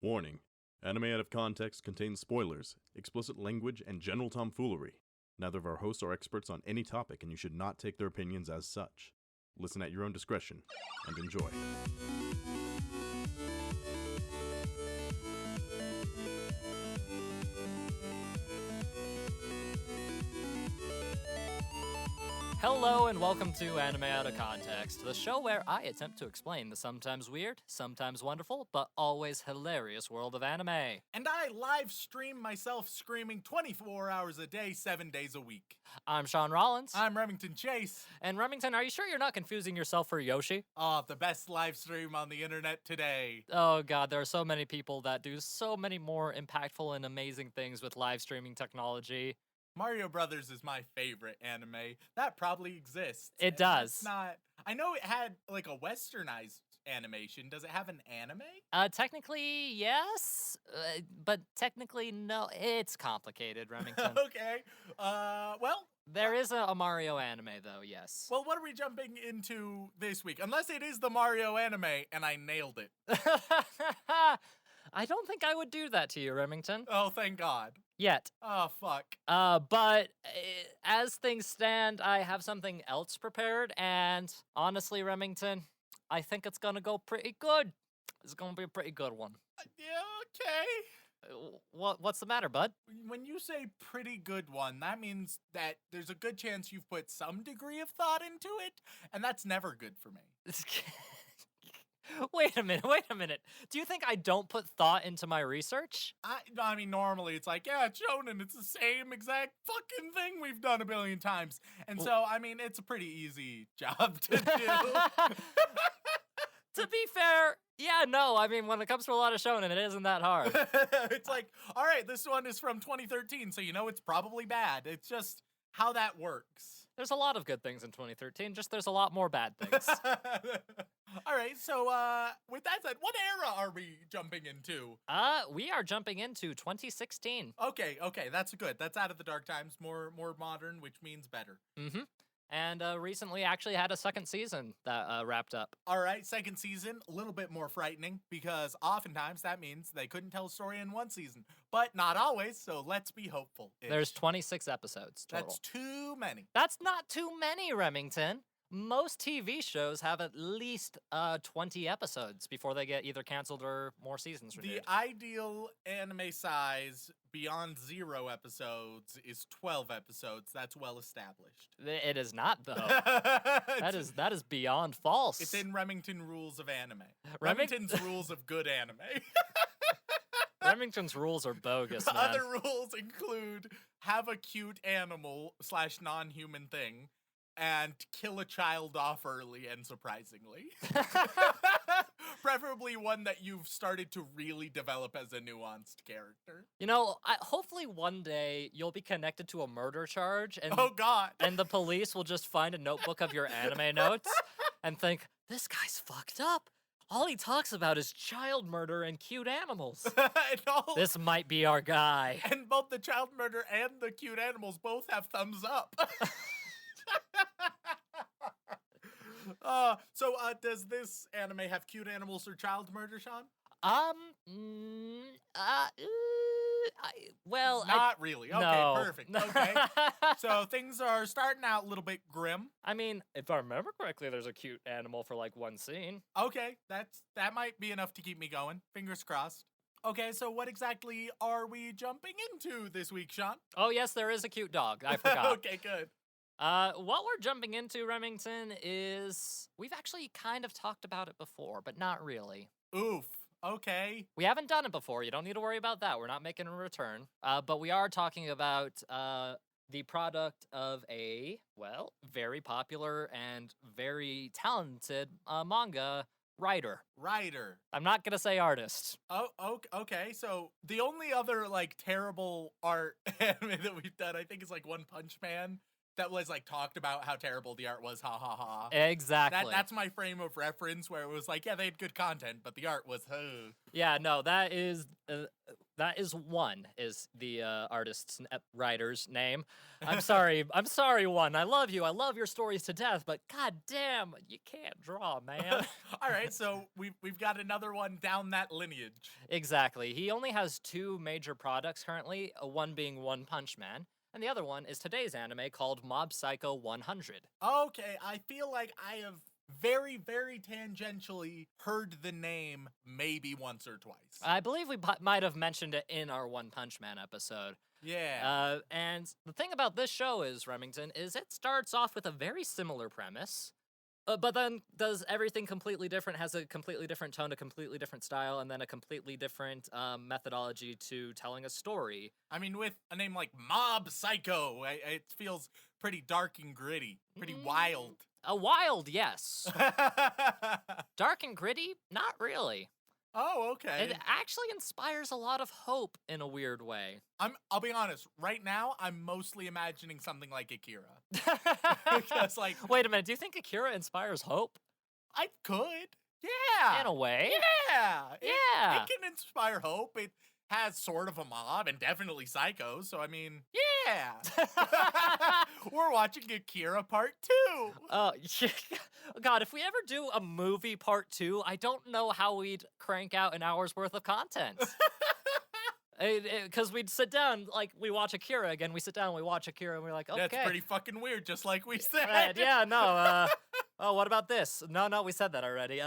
Warning: Anime Out of Context contains spoilers, explicit language, and general tomfoolery. Neither of our hosts are experts on any topic, and you should not take their opinions as such. Listen at your own discretion, and enjoy. Hello and welcome to Anime Out of Context, the show where I attempt to explain the sometimes weird, sometimes wonderful, but always hilarious world of anime. And I live stream myself screaming 24 hours a day, 7 days a week. I'm Shaun Rollins. I'm Remington Chase. And Remington, are you sure you're not confusing yourself for Yoshi? Oh, the best live stream on the internet today. Oh god, there are so many people that do so many more impactful and amazing things with live streaming technology. Mario Brothers is my favorite anime. That probably exists. It does. It's not. I know it had like a westernized animation. Does it have an anime? Technically, yes, but technically, no. It's complicated, Remington. Okay. Well. There is a Mario anime, though, yes. Well, what are we jumping into this week? Unless it is the Mario anime, and I nailed it. I don't think I would do that to you, Remington. Oh, thank God. Yet. Oh, fuck. But as things stand, I have something else prepared, and honestly, Remington, I think it's gonna go pretty good. It's gonna be a pretty good one. Yeah, okay. What's the matter, bud? When you say pretty good one, that means that there's a good chance you've put some degree of thought into it, and that's never good for me. Wait a minute. Do you think I don't put thought into my research? I mean, normally it's like, yeah, it's shown and it's the same exact fucking thing we've done a billion times. And so, I mean, it's a pretty easy job to do. To be fair, yeah, no, I mean, when it comes to a lot of shonen, it isn't that hard. It's like, all right, this one is from 2013, so you know it's probably bad. It's just how that works. There's a lot of good things in 2013, just there's a lot more bad things. All right, so with that said, what era are we jumping into? We are jumping into 2016. Okay, that's good. That's out of the dark times, more modern, which means better. Mm-hmm. And recently actually had a second season that wrapped up. All right, second season, a little bit more frightening because oftentimes that means they couldn't tell a story in one season, but not always, so let's be hopeful. There's 26 episodes total. That's too many. That's not too many, Remington. Most TV shows have at least 20 episodes before they get either canceled or more seasons renewed. The ideal anime size beyond 0 episodes is 12 episodes. That's well established. It is not, though. that is beyond false. It's in Remington rules of anime. Remington's rules of good anime. Remington's rules are bogus, man. Other rules include have a cute animal / non-human thing, and kill a child off early and surprisingly. Preferably one that you've started to really develop as a nuanced character. You know, hopefully one day you'll be connected to a murder charge, and oh god, and the police will just find a notebook of your anime notes and think, this guy's fucked up. All he talks about is child murder and cute animals. This might be our guy. And both the child murder and the cute animals both have thumbs up. So does this anime have cute animals or child murder, Shaun? Not really. Okay, no. Perfect. Okay. So things are starting out a little bit grim. I mean, if I remember correctly, there's a cute animal for like one scene. Okay, that might be enough to keep me going. Fingers crossed. Okay, so what exactly are we jumping into this week, Shaun? Oh, yes, there is a cute dog. I forgot. Okay, good. What we're jumping into, Remington, is we've actually kind of talked about it before, but not really. Oof. Okay. We haven't done it before. You don't need to worry about that. We're not making a return. But we are talking about the product of a, well, very popular and very talented manga writer. I'm not gonna say artist. Oh, okay. So the only other like terrible art anime that we've done, I think, is like One Punch Man. That was like talked about how terrible the art was, ha ha ha. Exactly. That's my frame of reference, where it was like, yeah, they had good content, but the art was, Yeah, no, that's That is One, is the artist's writer's name. I'm sorry, One. I love you. I love your stories to death, but god damn, you can't draw, man. All right, so we've got another one down that lineage. Exactly. He only has 2 major products currently, one being One Punch Man, and the other one is today's anime called Mob Psycho 100. Okay, I feel like I have very, very tangentially heard the name maybe once or twice. I believe we might have mentioned it in our One Punch Man episode. Yeah. And the thing about this show is, Remington, is it starts off with a very similar premise, but then does everything completely different, has a completely different tone, a completely different style, and then a completely different methodology to telling a story. I mean, with a name like Mob Psycho, it feels pretty dark and gritty, pretty wild. A wild, yes. Dark and gritty? Not really. Oh, okay. It actually inspires a lot of hope in a weird way. I'll be honest, right now, I'm mostly imagining something like Akira. Because, like... Wait a minute, do you think Akira inspires hope? I could. Yeah. In a way. Yeah. Yeah. It can inspire hope. It has sort of a mob and definitely psychos, so I mean, yeah. We're watching Akira Part 2. Oh, God, if we ever do a movie part 2, I don't know how we'd crank out an hour's worth of content. Because we'd sit down, like, we watch Akira again, we sit down, we watch Akira, and we're like, okay. That's pretty fucking weird, just like we said. Right, yeah, no, oh, what about this? No, we said that already.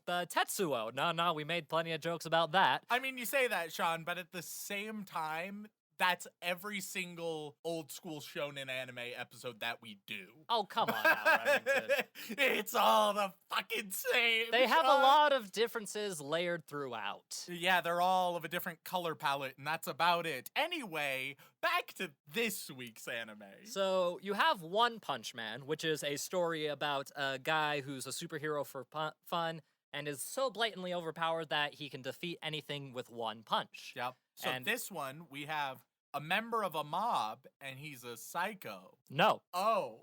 Tetsuo. No, we made plenty of jokes about that. I mean, you say that, Shaun, but at the same time, that's every single old school shonen anime episode that we do. Oh, come on now, Remington. It's all the fucking same. They have Shaun. a lot of differences layered throughout. Yeah, they're all of a different color palette, and that's about it. Anyway, back to this week's anime. So, you have One Punch Man, which is a story about a guy who's a superhero for fun and is so blatantly overpowered that he can defeat anything with one punch. Yep. So And- this one, we have a member of a mob, and he's a psycho. No. Oh.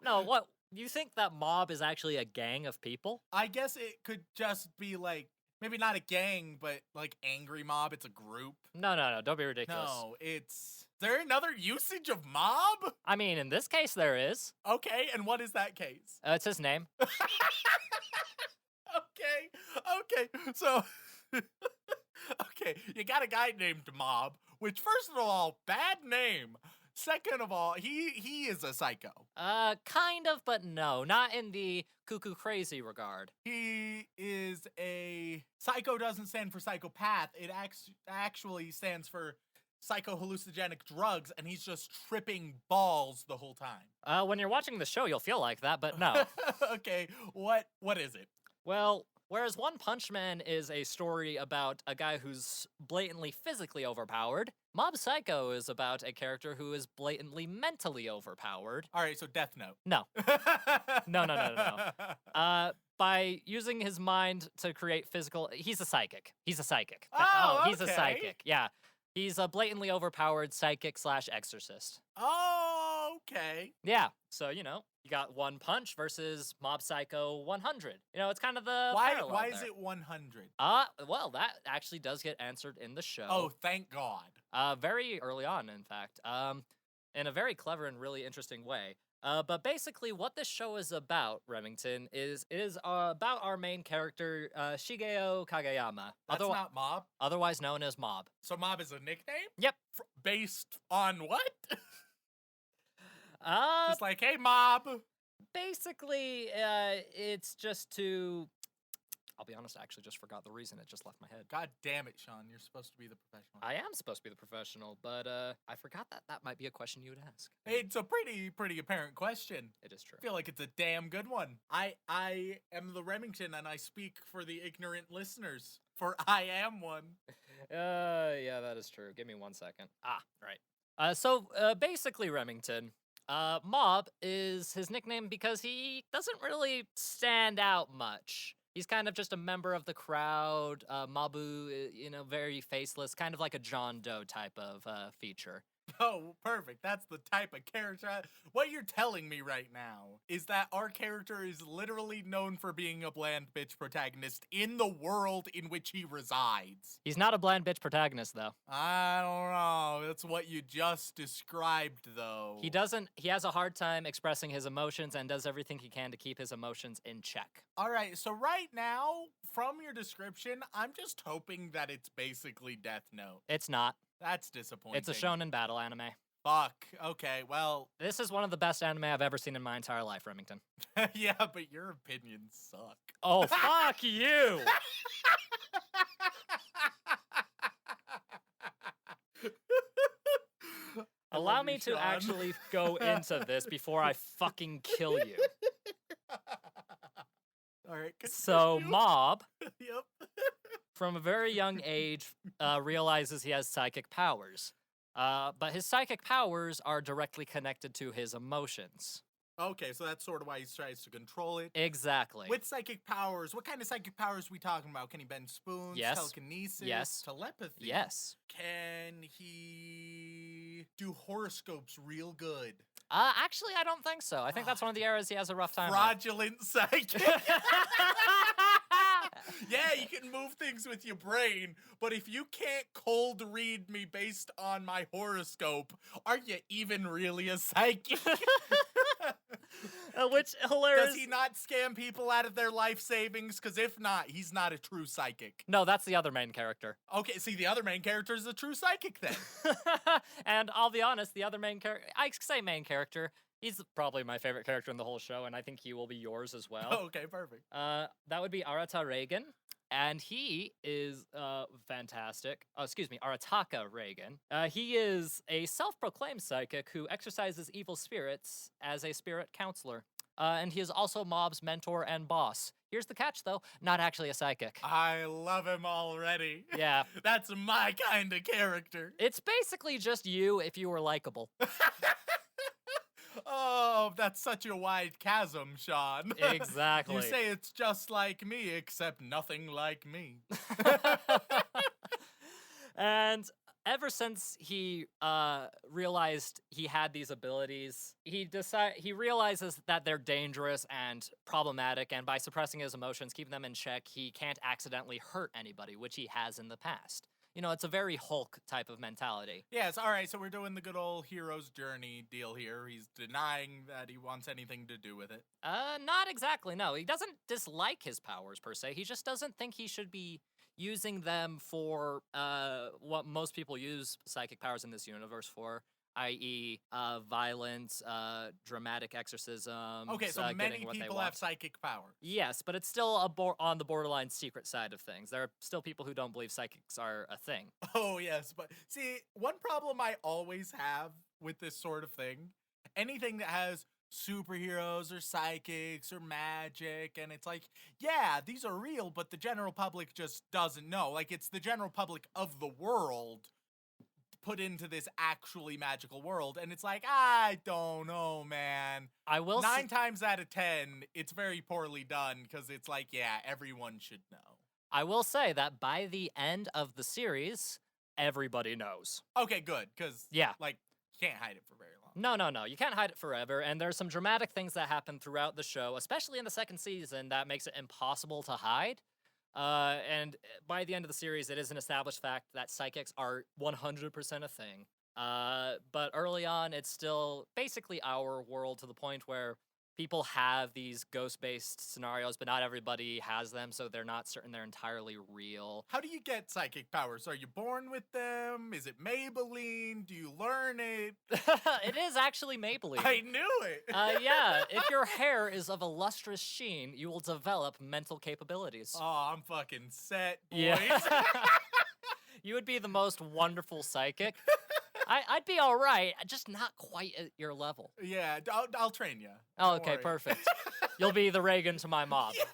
No, what? You think that mob is actually a gang of people? I guess it could just be like, maybe not a gang, but like angry mob. It's a group. No, don't be ridiculous. No, is there another usage of mob? I mean, in this case, there is. Okay, and what is that case? It's his name. Okay, so... Okay, you got a guy named Mob, which, first of all, bad name. Second of all, he is a psycho. Kind of, but no, not in the cuckoo crazy regard. He is a... Psycho doesn't stand for psychopath. It actually stands for psychohallucinogenic drugs, and he's just tripping balls the whole time. When you're watching the show, you'll feel like that, but no. Okay, what is it? Well, whereas One Punch Man is a story about a guy who's blatantly physically overpowered, Mob Psycho is about a character who is blatantly mentally overpowered. All right, so Death Note. No. No. By using his mind to create physical... He's a psychic. He's a psychic. He's a okay. psychic. Yeah. He's a blatantly overpowered psychic/exorcist. Oh, okay. Yeah. So, you got One Punch versus Mob Psycho 100. It's kind of the Why parallel is there. it 100? Well, that actually does get answered in the show. Oh, thank God. Very early on, in fact. In a very clever and really interesting way. But basically, what this show is about, Remington, is about our main character, Shigeo Kageyama. That's not Mob? Otherwise known as Mob. So Mob is a nickname? Yep. Based on what? Uh, Just like, hey, Mob. Basically, it's just to... I'll be honest, I actually just forgot the reason. It just left my head. God damn it, Shaun. You're supposed to be the professional. I am supposed to be the professional, but I forgot that might be a question you would ask. It's a pretty apparent question. It is true. I feel like it's a damn good one. I am the Remington, and I speak for the ignorant listeners, for I am one. Yeah, that is true. Give me 1 second. Right. So basically, Remington, Mob is his nickname because he doesn't really stand out much. He's kind of just a member of the crowd. Mabu, very faceless, kind of like a John Doe type of feature. Oh, perfect. That's the type of character. What you're telling me right now is that our character is literally known for being a bland bitch protagonist in the world in which he resides. He's not a bland bitch protagonist, though. I don't know. That's what you just described, though. He has a hard time expressing his emotions and does everything he can to keep his emotions in check. All right, so right now, from your description, I'm just hoping that it's basically Death Note. It's not. That's disappointing. It's a shonen battle anime. Fuck. Okay, well. This is one of the best anime I've ever seen in my entire life, Remington. Yeah, but your opinions suck. Oh, fuck you! Allow me to actually go into this before I fucking kill you. All right. So, Mob, Yep. from a very young age, realizes he has psychic powers. But his psychic powers are directly connected to his emotions. Okay, so that's sort of why he tries to control it. Exactly. With psychic powers, what kind of psychic powers are we talking about? Can he bend spoons? Yes. Telekinesis? Yes. Telepathy? Yes. Can he do horoscopes real good? Actually, I don't think so. I think that's one of the areas he has a rough time with. Fraudulent psychic. Yeah, you can move things with your brain, but if you can't cold read me based on my horoscope, are you even really a psychic? Which, hilarious. Does he not scam people out of their life savings? Because if not, he's not a true psychic. No, that's the other main character. Okay, see, the other main character is a true psychic then. And I'll be honest, the other main character, I say main character, he's probably my favorite character in the whole show, and I think he will be yours as well. Okay, perfect. That would be Reagan. And he is fantastic. Arataka Reagan. He is a self-proclaimed psychic who exercises evil spirits as a spirit counselor. And he is also Mob's mentor and boss. Here's the catch, though. Not actually a psychic. I love him already. Yeah. That's my kind of character. It's basically just you if you were likable. Oh, that's such a wide chasm, Shaun. Exactly. You say it's just like me, except nothing like me. And ever since he realized he had these abilities, he realizes that they're dangerous and problematic, and by suppressing his emotions, keeping them in check, he can't accidentally hurt anybody, which he has in the past. You know, it's a very Hulk type of mentality. Yes, all right, so we're doing the good old hero's journey deal here. He's denying that he wants anything to do with it. Not exactly, no. He doesn't dislike his powers, per se. He just doesn't think he should be using them for what most people use psychic powers in this universe for, i.e. Violence, dramatic exorcism. Okay, so many people have psychic powers. Yes, but it's still on the borderline secret side of things. There are still people who don't believe psychics are a thing. Oh, yes, but see, one problem I always have with this sort of thing, anything that has superheroes or psychics or magic, and it's like, yeah, these are real, but the general public just doesn't know. Like, it's the general public of the world put into this actually magical world, and it's like, I don't know, man. I will 9 times out of 10, it's very poorly done, because it's like, yeah, everyone should know. I will say that by the end of the series, everybody knows. Okay, good, because, yeah, like, you can't hide it for very long. No. You can't hide it forever, and there's some dramatic things that happen throughout the show, especially in the second season, that makes it impossible to hide. And by the end of the series, it is an established fact that psychics are 100% a thing. But early on, it's still basically our world, to the point where people have these ghost-based scenarios, but not everybody has them, so they're not certain they're entirely real. How do you get psychic powers? Are you born with them? Is it Maybelline? Do you learn it? It is actually Maybelline. I knew it! Yeah, if your hair is of a lustrous sheen, you will develop mental capabilities. Oh, I'm fucking set, boys. Yeah. You would be the most wonderful psychic. I'd be all right, just not quite at your level. Yeah, I'll train you. Oh, okay, perfect. You'll be the Reagan to my Mob. Yeah.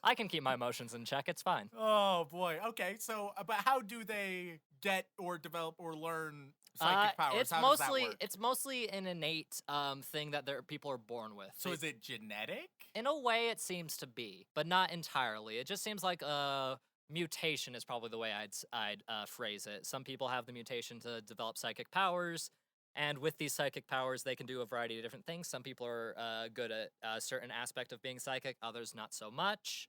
I can keep my emotions in check, it's fine. Oh, boy. Okay, so, but how do they get or develop or learn psychic powers? How does that work? It's mostly an innate thing that people are born with. So is it genetic? In a way, it seems to be, but not entirely. It just seems like mutation is probably the way I'd phrase it. Some people have the mutation to develop psychic powers. And with these psychic powers, they can do a variety of different things. Some people are good at a certain aspect of being psychic, others not so much.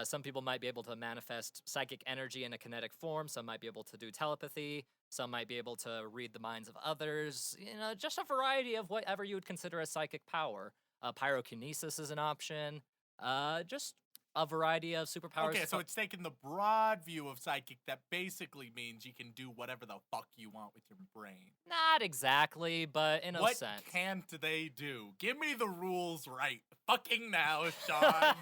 Some people might be able to manifest psychic energy in a kinetic form. Some might be able to do telepathy. Some might be able to read the minds of others. Just a variety of whatever you would consider a psychic power. Pyrokinesis is an option. Just a variety of superpowers. Okay, so it's taking the broad view of psychic that basically means you can do whatever the fuck you want with your brain. Not exactly, but in a sense. What can't they do? Give me the rules right fucking now, Shaun.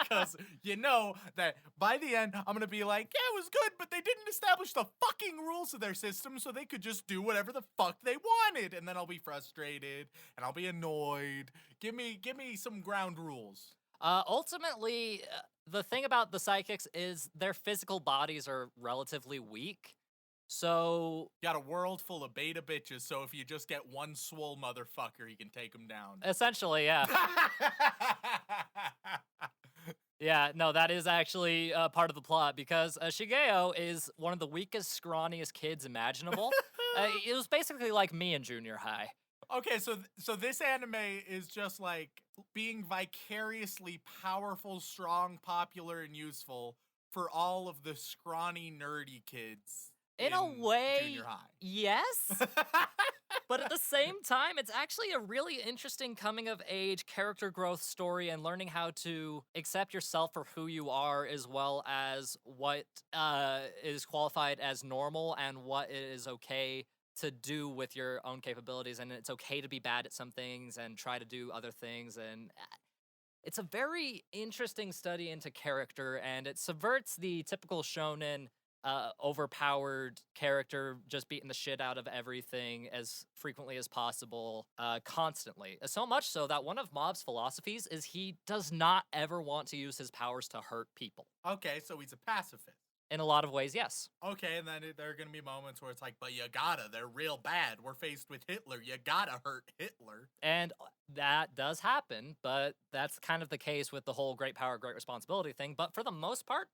Because you know that by the end, I'm going to be like, yeah, it was good, but they didn't establish the fucking rules of their system, so they could just do whatever the fuck they wanted. And then I'll be frustrated, and I'll be annoyed. Give me some ground rules. Ultimately, the thing about the psychics is their physical bodies are relatively weak. So... Got a world full of beta bitches, so if you just get one swole motherfucker, you can take them down. Essentially, yeah. Yeah, no, that is actually part of the plot, because Shigeo is one of the weakest, scrawniest kids imaginable. It was basically like me in junior high. Okay, so this anime is just like being vicariously powerful, strong, popular, and useful for all of the scrawny, nerdy kids in a way, junior high. Yes. But at the same time, it's actually a really interesting coming-of-age character growth story and learning how to accept yourself for who you are, as well as what is qualified as normal and what is okay to do with your own capabilities, and it's okay to be bad at some things and try to do other things. And it's a very interesting study into character, and it subverts the typical shonen overpowered character just beating the shit out of everything as frequently as possible, constantly. So much so that one of Mob's philosophies is he does not ever want to use his powers to hurt people. Okay, so he's a pacifist. In a lot of ways, yes. Okay, and then there are going to be moments where it's like, but you gotta, they're real bad. We're faced with Hitler. You gotta hurt Hitler. And that does happen, but that's kind of the case with the whole great power, great responsibility thing. But for the most part,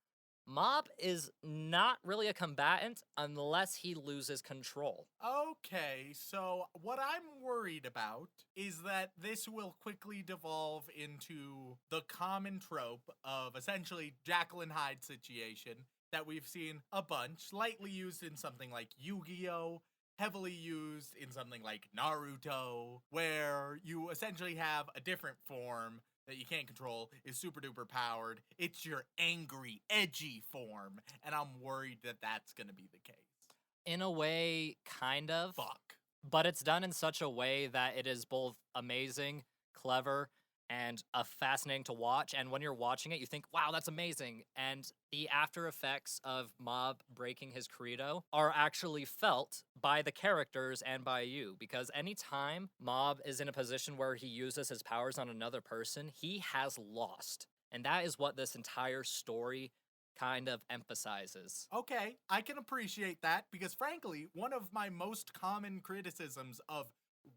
Mob is not really a combatant unless he loses control. Okay, so what I'm worried about is that this will quickly devolve into the common trope of essentially Jekyll and Hyde situation that we've seen a bunch, lightly used in something like Yu-Gi-Oh!, heavily used in something like Naruto, where you essentially have a different form that you can't control, is super duper powered. It's your angry, edgy form, and I'm worried that that's gonna be the case. In a way, kind of. Fuck. But it's done in such a way that it is both amazing, clever, and fascinating to watch. And when you're watching it, you think, wow, that's amazing. And the after effects of Mob breaking his credo are actually felt by the characters and by you. Because anytime Mob is in a position where he uses his powers on another person, he has lost. And that is what this entire story kind of emphasizes. Okay, I can appreciate that, because frankly, one of my most common criticisms of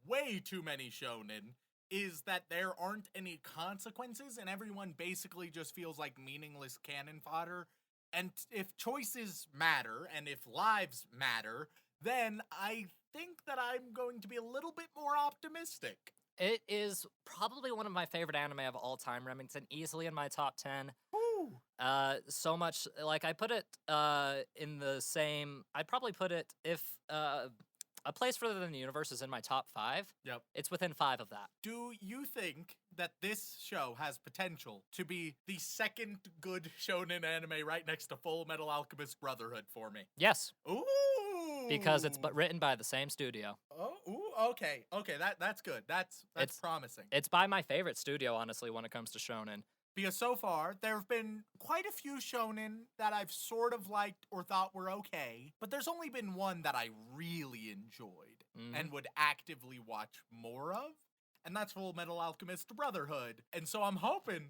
way too many shonen is that there aren't any consequences and everyone basically just feels like meaningless cannon fodder. And if choices matter and if lives matter, then I think that I'm going to be a little bit more optimistic. It is probably one of my favorite anime of all time, Remington, easily in my top 10. Woo! So much, like, I put it in the same, I'd probably put it, if A Place Further Than the Universe is in my top 5. Yep. It's within 5 of that. Do you think that this show has potential to be the second good shonen anime right next to Fullmetal Alchemist Brotherhood for me? Yes. Ooh! Because it's written by the same studio. Oh, ooh, okay. Okay, that's good. That's promising. It's by my favorite studio, honestly, when it comes to shonen. Because so far, there have been quite a few shonen that I've sort of liked or thought were okay, but there's only been one that I really enjoyed and would actively watch more of, and that's Fullmetal Alchemist Brotherhood. And so I'm hoping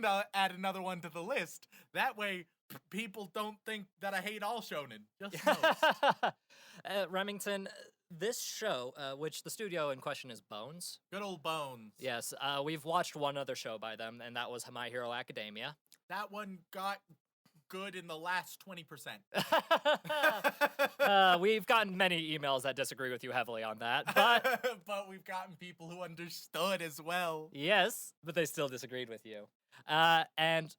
to add another one to the list. That way, people don't think that I hate all shonen. Just most. Remington, this show, which the studio in question is Bones. Good old Bones. Yes, we've watched one other show by them, and that was My Hero Academia. That one got good in the last 20%. We've gotten many emails that disagree with you heavily on that, but... but we've gotten people who understood as well. Yes, but they still disagreed with you. And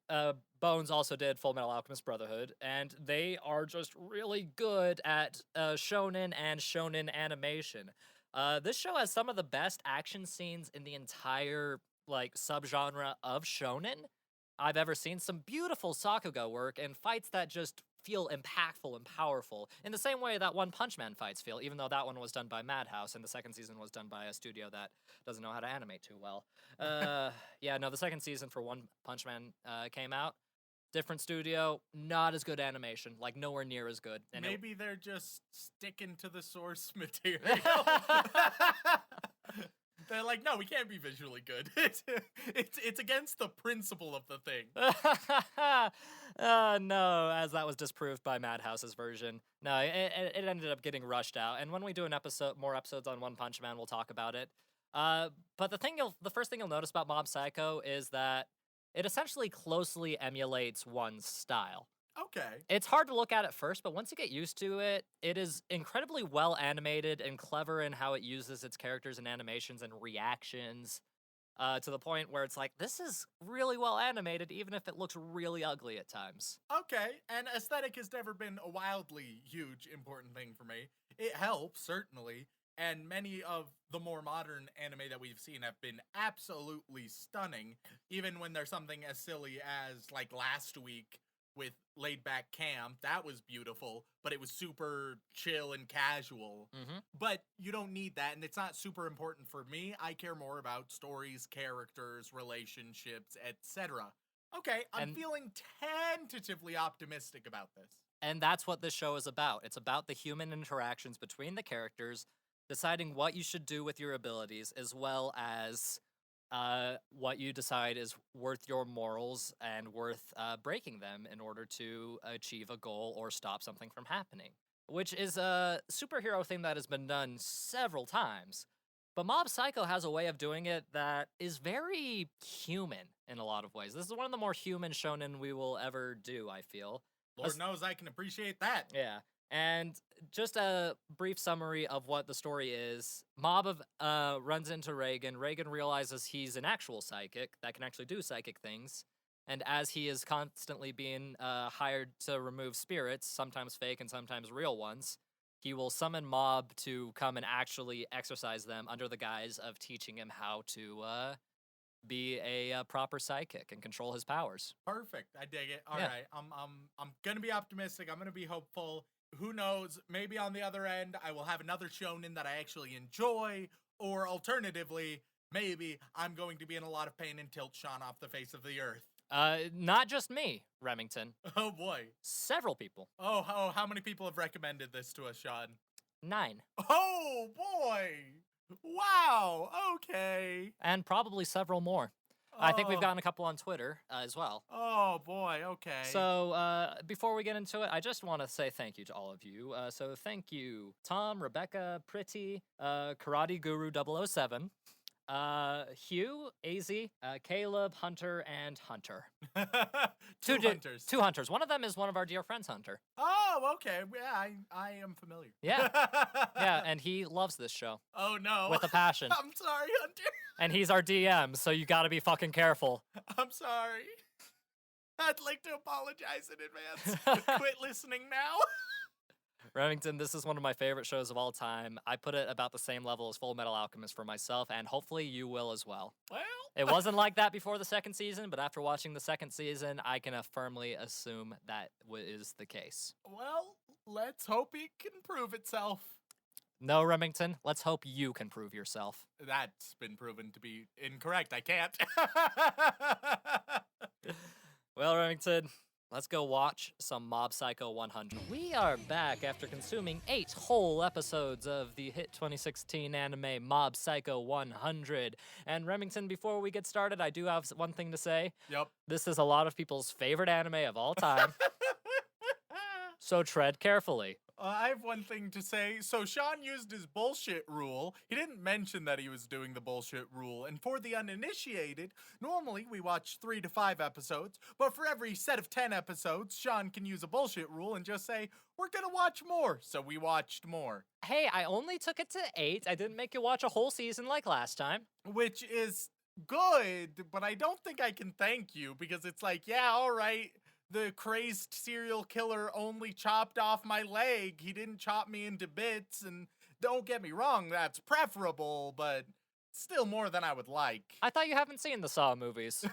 Bones also did Fullmetal Alchemist Brotherhood, and they are just really good at shonen and shonen animation. This show has some of the best action scenes in the entire, like, subgenre of shonen I've ever seen. Some beautiful Sakuga work and fights that just feel impactful and powerful in the same way that One Punch Man fights feel, even though that one was done by Madhouse and the second season was done by a studio that doesn't know how to animate too well. Yeah, no, the second season for One Punch Man came out. Different studio, not as good animation, like nowhere near as good. And maybe they're just sticking to the source material. They're like, no, we can't be visually good. It's against the principle of the thing. No, as that was disproved by Madhouse's version. No, it ended up getting rushed out. And when we do more episodes on One Punch Man, we'll talk about it. But the first thing you'll notice about Mob Psycho is that it essentially closely emulates one's style. Okay. It's hard to look at first, but once you get used to it, it is incredibly well animated and clever in how it uses its characters and animations and reactions, to the point where it's like, this is really well animated, even if it looks really ugly at times. Okay, and aesthetic has never been a wildly huge, important thing for me. It helps, certainly, and many of the more modern anime that we've seen have been absolutely stunning, even when there's something as silly as, like, last week with Laid Back Camp. That was beautiful, but it was super chill and casual. Mm-hmm. But you don't need that, and it's not super important for me. I care more about stories, characters, relationships, etc. Okay, I'm feeling tentatively optimistic about this. And that's what this show is about. It's about the human interactions between the characters, deciding what you should do with your abilities, as well as what you decide is worth your morals and worth breaking them in order to achieve a goal or stop something from happening, which is a superhero thing that has been done several times. But Mob Psycho has a way of doing it that is very human in a lot of ways. This is one of the more human shonen we will ever do, I feel. Lord knows I can appreciate that. Yeah. And just a brief summary of what the story is. Mob runs into Reagan. Reagan realizes he's an actual psychic that can actually do psychic things. And as he is constantly being hired to remove spirits, sometimes fake and sometimes real ones, he will summon Mob to come and actually exorcise them under the guise of teaching him how to be a proper psychic and control his powers. Perfect. I dig it. All right. I'm gonna be optimistic. I'm gonna be hopeful. Who knows? Maybe on the other end, I will have another shonen that I actually enjoy, or alternatively, maybe I'm going to be in a lot of pain and tilt Shaun off the face of the earth. Not just me, Remington. Oh boy. Several people. Oh, how many people have recommended this to us, Shaun? 9. Oh boy. Wow. Okay. And probably several more. I think we've gotten a couple on Twitter as well. Oh, boy. Okay. So before we get into it, I just want to say thank you to all of you. So thank you, Tom, Rebecca, Pretty, Karate Guru 007, Hugh, AZ, Caleb, Hunter, and Hunter. Two hunters. Two hunters. One of them is one of our dear friends, Hunter. Oh, okay. Yeah, I am familiar. Yeah. Yeah, and he loves this show. Oh, no. With a passion. I'm sorry, Hunter. And he's our DM, so you gotta be fucking careful. I'm sorry. I'd like to apologize in advance. Quit listening now. Remington, this is one of my favorite shows of all time. I put it about the same level as Fullmetal Alchemist for myself, and hopefully you will as well. Well, it wasn't like that before the second season, but after watching the second season, I can firmly assume that is the case. Well, let's hope it can prove itself. No, Remington, let's hope you can prove yourself. That's been proven to be incorrect. I can't. Well, Remington, let's go watch some Mob Psycho 100. We are back after consuming 8 whole episodes of the hit 2016 anime Mob Psycho 100. And Remington, before we get started, I do have one thing to say. Yep. This is a lot of people's favorite anime of all time. So tread carefully. I have one thing to say. So Shaun used his bullshit rule. He didn't mention that he was doing the bullshit rule. And for the uninitiated, normally we watch 3 to 5 episodes, but for every set of 10 episodes, Shaun can use a bullshit rule and just say, we're gonna watch more. So we watched more. Hey, I only took it to 8. I didn't make you watch a whole season like last time. Which is good, but I don't think I can thank you because it's like, yeah, all right. The crazed serial killer only chopped off my leg. He didn't chop me into bits, and don't get me wrong, that's preferable, but still more than I would like. I thought you haven't seen the Saw movies.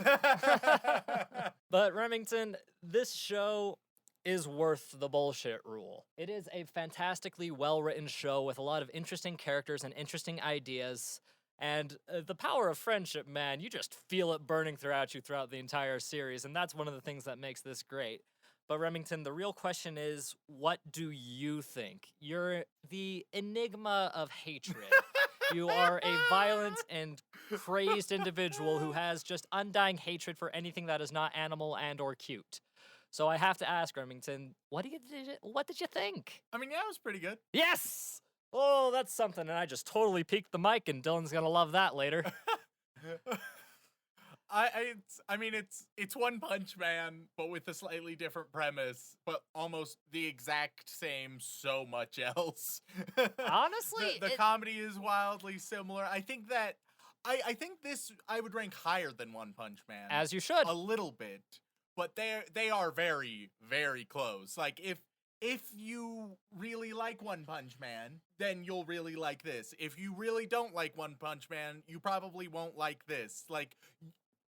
But Remington, this show is worth the bullshit rule. It is a fantastically well-written show with a lot of interesting characters and interesting ideas. And the power of friendship, man, you just feel it burning throughout you throughout the entire series, and that's one of the things that makes this great. But Remington, the real question is, what do you think? You're the enigma of hatred. You are a violent and crazed individual who has just undying hatred for anything that is not animal and or cute. So I have to ask, Remington, what did you think? I mean, yeah, it was pretty good. Yes! Oh, that's something, and I just totally peaked the mic, and Dylan's gonna love that later. I mean, it's One Punch Man, but with a slightly different premise, but almost the exact same so much else. Honestly, the comedy is wildly similar. I think that I think this I would rank higher than One Punch Man. As you should. A little bit, but they are very, very close. Like if you really like One Punch Man, then you'll really like this. If you really don't like One Punch Man, you probably won't like this. Like,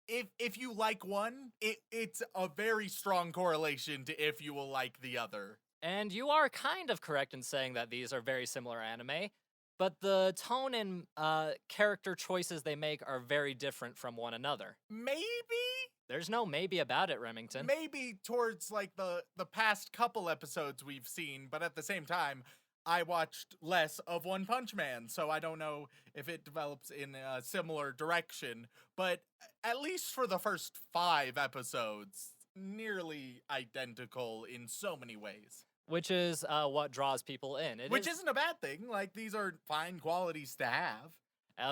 if you like one, it's a very strong correlation to if you will like the other. And you are kind of correct in saying that these are very similar anime, but the tone and character choices they make are very different from one another. Maybe? There's no maybe about it, Remington. Maybe towards, like, the past couple episodes we've seen, but at the same time, I watched less of One Punch Man, so I don't know if it develops in a similar direction. But at least for the first 5 episodes, nearly identical in so many ways. Which is what draws people in. Which isn't a bad thing. Like, these are fine qualities to have.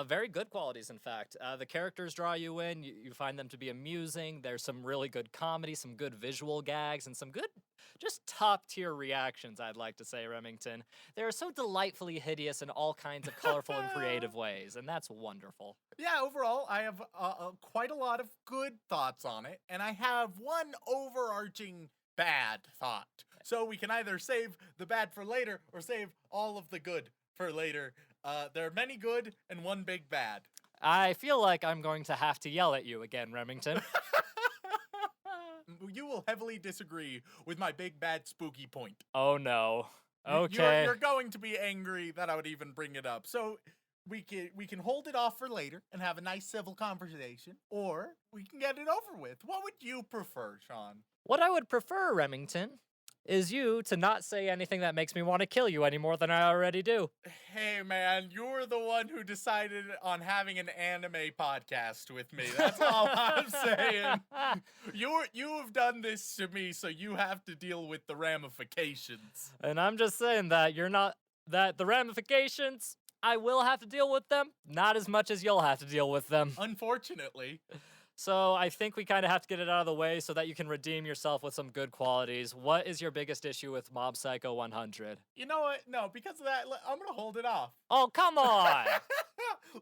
Very good qualities, in fact. The characters draw you in. You find them to be amusing. There's some really good comedy, some good visual gags, and some good, just top-tier reactions, I'd like to say, Remington. They're so delightfully hideous in all kinds of colorful and creative ways, and that's wonderful. Yeah, overall, I have quite a lot of good thoughts on it, and I have one overarching bad thought. So we can either save the bad for later or save all of the good for later. There are many good and one big bad. I feel like I'm going to have to yell at you again, Remington. You will heavily disagree with my big bad spooky point. Oh no. Okay. You're going to be angry that I would even bring it up. So we can hold it off for later and have a nice civil conversation, or we can get it over with. What would you prefer, Shaun? What I would prefer, Remington, is you to not say anything that makes me want to kill you any more than I already do. Hey man, you're the one who decided on having an anime podcast with me. That's all I'm saying. You've done this to me, so you have to deal with the ramifications. And I'm just saying that the ramifications, I will have to deal with them, not as much as you'll have to deal with them. Unfortunately. So I think we kind of have to get it out of the way so that you can redeem yourself with some good qualities. What is your biggest issue with Mob Psycho 100? You know what? No, because of that, I'm gonna hold it off. Oh, come on!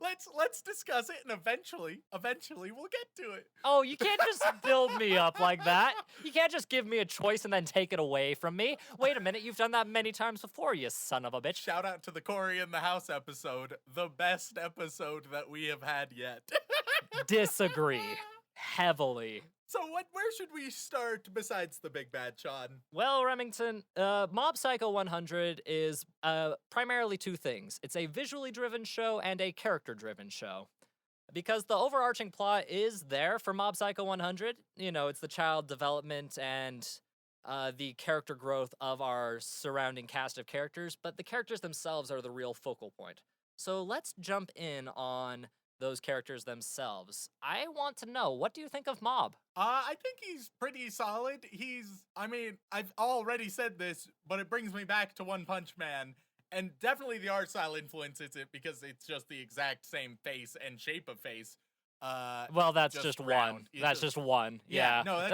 Let's discuss it, and eventually we'll get to it. Oh, you can't just build me up like that. You can't just give me a choice and then take it away from me. Wait a minute, you've done that many times before, you son of a bitch. Shout out to the Corey in the House episode, the best episode that we have had yet. Disagree. Heavily. So where should we start besides the big bad, Shaun? Well, Remington, Mob Psycho 100 is primarily 2 things. It's a visually driven show and a character-driven show. Because the overarching plot is there for Mob Psycho 100. You know, it's the child development and the character growth of our surrounding cast of characters, but the characters themselves are the real focal point. So let's jump in on those characters themselves. I want to know, what do you think of Mob? I think he's pretty solid. I've already said this, but it brings me back to One Punch Man. And definitely the art style influences it because it's just the exact same face and shape of face. Well, that's just one. That's just one. Yeah. No,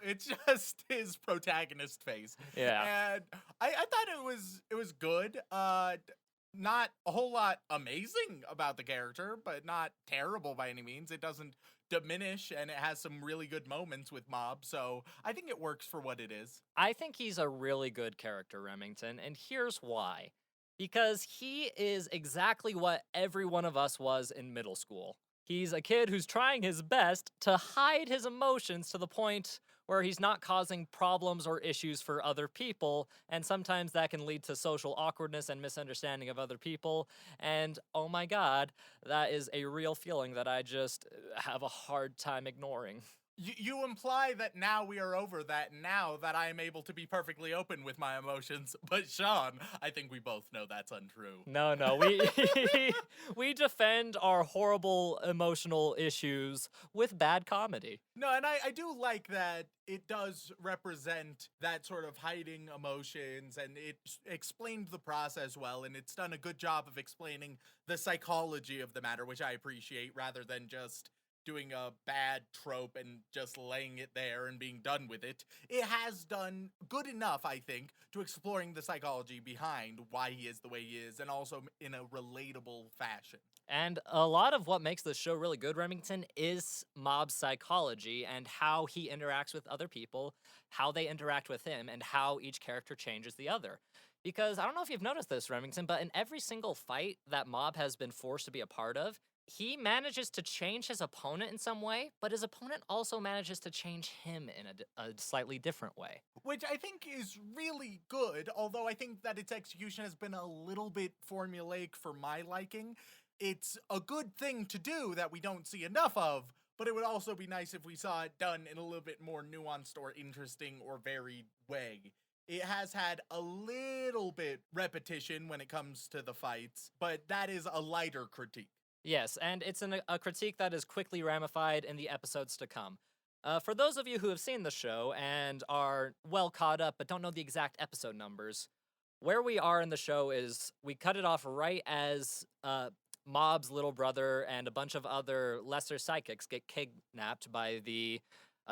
it's just his protagonist face. Yeah. And I thought it was good. Not a whole lot amazing about the character, but not terrible by any means. It doesn't diminish, and it has some really good moments with Mob, so I think it works for what it is. I think he's a really good character, Remington, and here's why. Because he is exactly what every one of us was in middle school. He's a kid who's trying his best to hide his emotions to the point where he's not causing problems or issues for other people, and sometimes that can lead to social awkwardness and misunderstanding of other people, and oh my god, that is a real feeling that I just have a hard time ignoring. You imply that now we are over that, now that I am able to be perfectly open with my emotions, but Shaun, I think we both know that's untrue. No, we defend our horrible emotional issues with bad comedy. No, and I do like that it does represent that sort of hiding emotions, and it explained the process well, and it's done a good job of explaining the psychology of the matter, which I appreciate, rather than just doing a bad trope and just laying it there and being done with it. It has done good enough, I think, to exploring the psychology behind why he is the way he is, and also in a relatable fashion. And a lot of what makes the show really good, Remington, is Mob's psychology and how he interacts with other people, how they interact with him, and how each character changes the other. Because I don't know if you've noticed this, Remington, but in every single fight that Mob has been forced to be a part of, he manages to change his opponent in some way, but his opponent also manages to change him in a slightly different way. Which I think is really good, although I think that its execution has been a little bit formulaic for my liking. It's a good thing to do that we don't see enough of, but it would also be nice if we saw it done in a little bit more nuanced or interesting or varied way. It has had a little bit repetition when it comes to the fights, but that is a lighter critique. Yes, and it's a critique that is quickly ramified in the episodes to come. For those of you who have seen the show and are well caught up but don't know the exact episode numbers, where we are in the show is we cut it off right as Mob's little brother and a bunch of other lesser psychics get kidnapped by the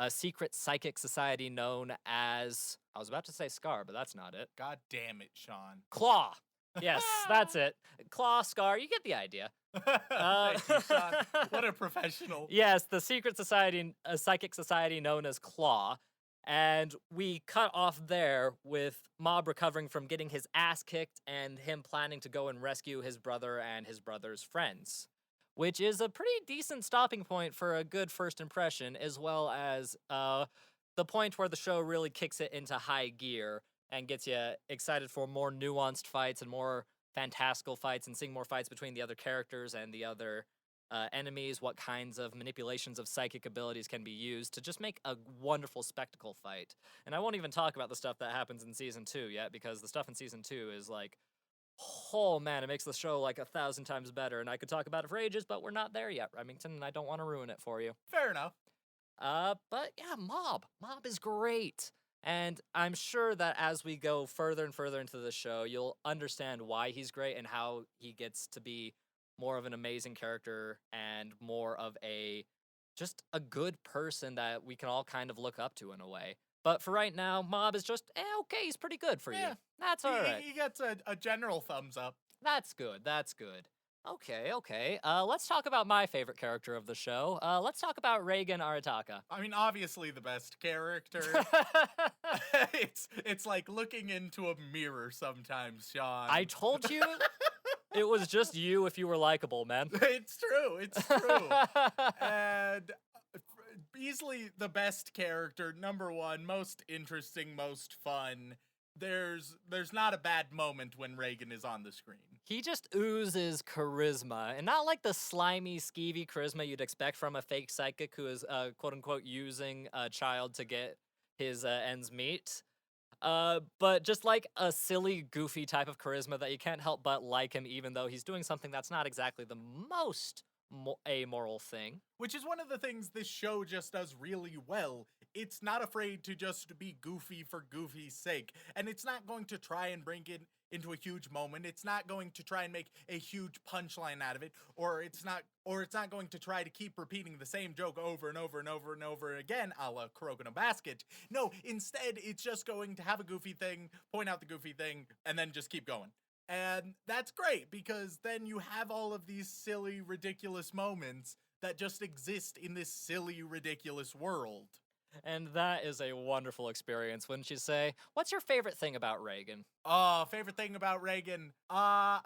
secret psychic society known as... I was about to say Scar, but that's not it. God damn it, Shaun. Claw! Yes, that's it. Claw, Scar, you get the idea. Thank you, Shaun. What a professional. Yes, the secret society, a psychic society known as Claw. And we cut off there with Mob recovering from getting his ass kicked and him planning to go and rescue his brother and his brother's friends, which is a pretty decent stopping point for a good first impression, as well as the point where the show really kicks it into high gear and gets you excited for more nuanced fights and more fantastical fights and seeing more fights between the other characters and the other enemies, what kinds of manipulations of psychic abilities can be used to just make a wonderful spectacle fight. And I won't even talk about the stuff that happens in Season 2 yet, because the stuff in Season 2 is like, oh man, it makes the show like 1,000 times better, and I could talk about it for ages, but we're not there yet, Remington, and I don't want to ruin it for you. Fair enough. But yeah, Mob is great. And I'm sure that as we go further and further into the show, you'll understand why he's great and how he gets to be more of an amazing character and more of just a good person that we can all kind of look up to in a way. But for right now, Mob is just, okay, he's pretty good for you. That's all right. He gets a general thumbs up. That's good. Okay. Let's talk about my favorite character of the show. Let's talk about Reagan Arataka. I mean, obviously the best character. It's like looking into a mirror sometimes, Shaun. I told you it was just you if you were likable, man. It's true. And easily the best character, number one, most interesting, most fun. There's not a bad moment when Reagan is on the screen. He just oozes charisma, and not like the slimy, skeevy charisma you'd expect from a fake psychic who is, quote-unquote, using a child to get his ends meet. But just like a silly, goofy type of charisma that you can't help but like him, even though he's doing something that's not exactly the most amoral thing. Which is one of the things this show just does really well. It's not afraid to just be goofy for goofy's sake. And it's not going to try and bring it into a huge moment. It's not going to try and make a huge punchline out of it. Or it's not going to try to keep repeating the same joke over and over and over and over again, a la Kuroko no Basket. No, instead, it's just going to have a goofy thing, point out the goofy thing, and then just keep going. And that's great, because then you have all of these silly, ridiculous moments that just exist in this silly, ridiculous world. And that is a wonderful experience, wouldn't you say? What's your favorite thing about Reagan? Favorite thing about Reagan? I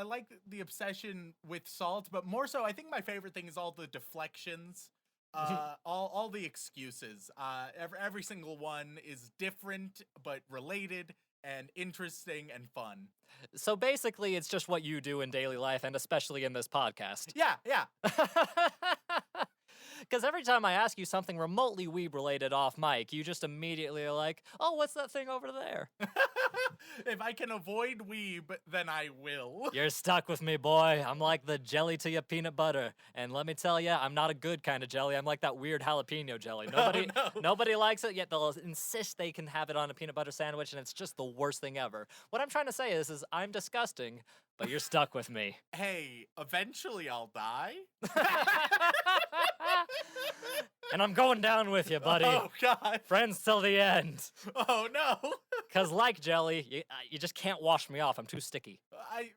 like the obsession with salt, but more so, I think my favorite thing is all the deflections. All the excuses. Every single one is different, but related, and interesting and fun. So basically, it's just what you do in daily life, and especially in this podcast. Yeah. Because every time I ask you something remotely weeb-related off mic, you just immediately are like, oh, what's that thing over there? If I can avoid weeb, then I will. You're stuck with me, boy. I'm like the jelly to your peanut butter. And let me tell you, I'm not a good kind of jelly. I'm like that weird jalapeno jelly. Nobody likes it, yet they'll insist they can have it on a peanut butter sandwich, and it's just the worst thing ever. What I'm trying to say is I'm disgusting, but you're stuck with me. Hey, eventually I'll die. And I'm going down with you, buddy. Oh, God. Friends till the end. Oh, no. Because like jelly, you just can't wash me off. I'm too sticky. I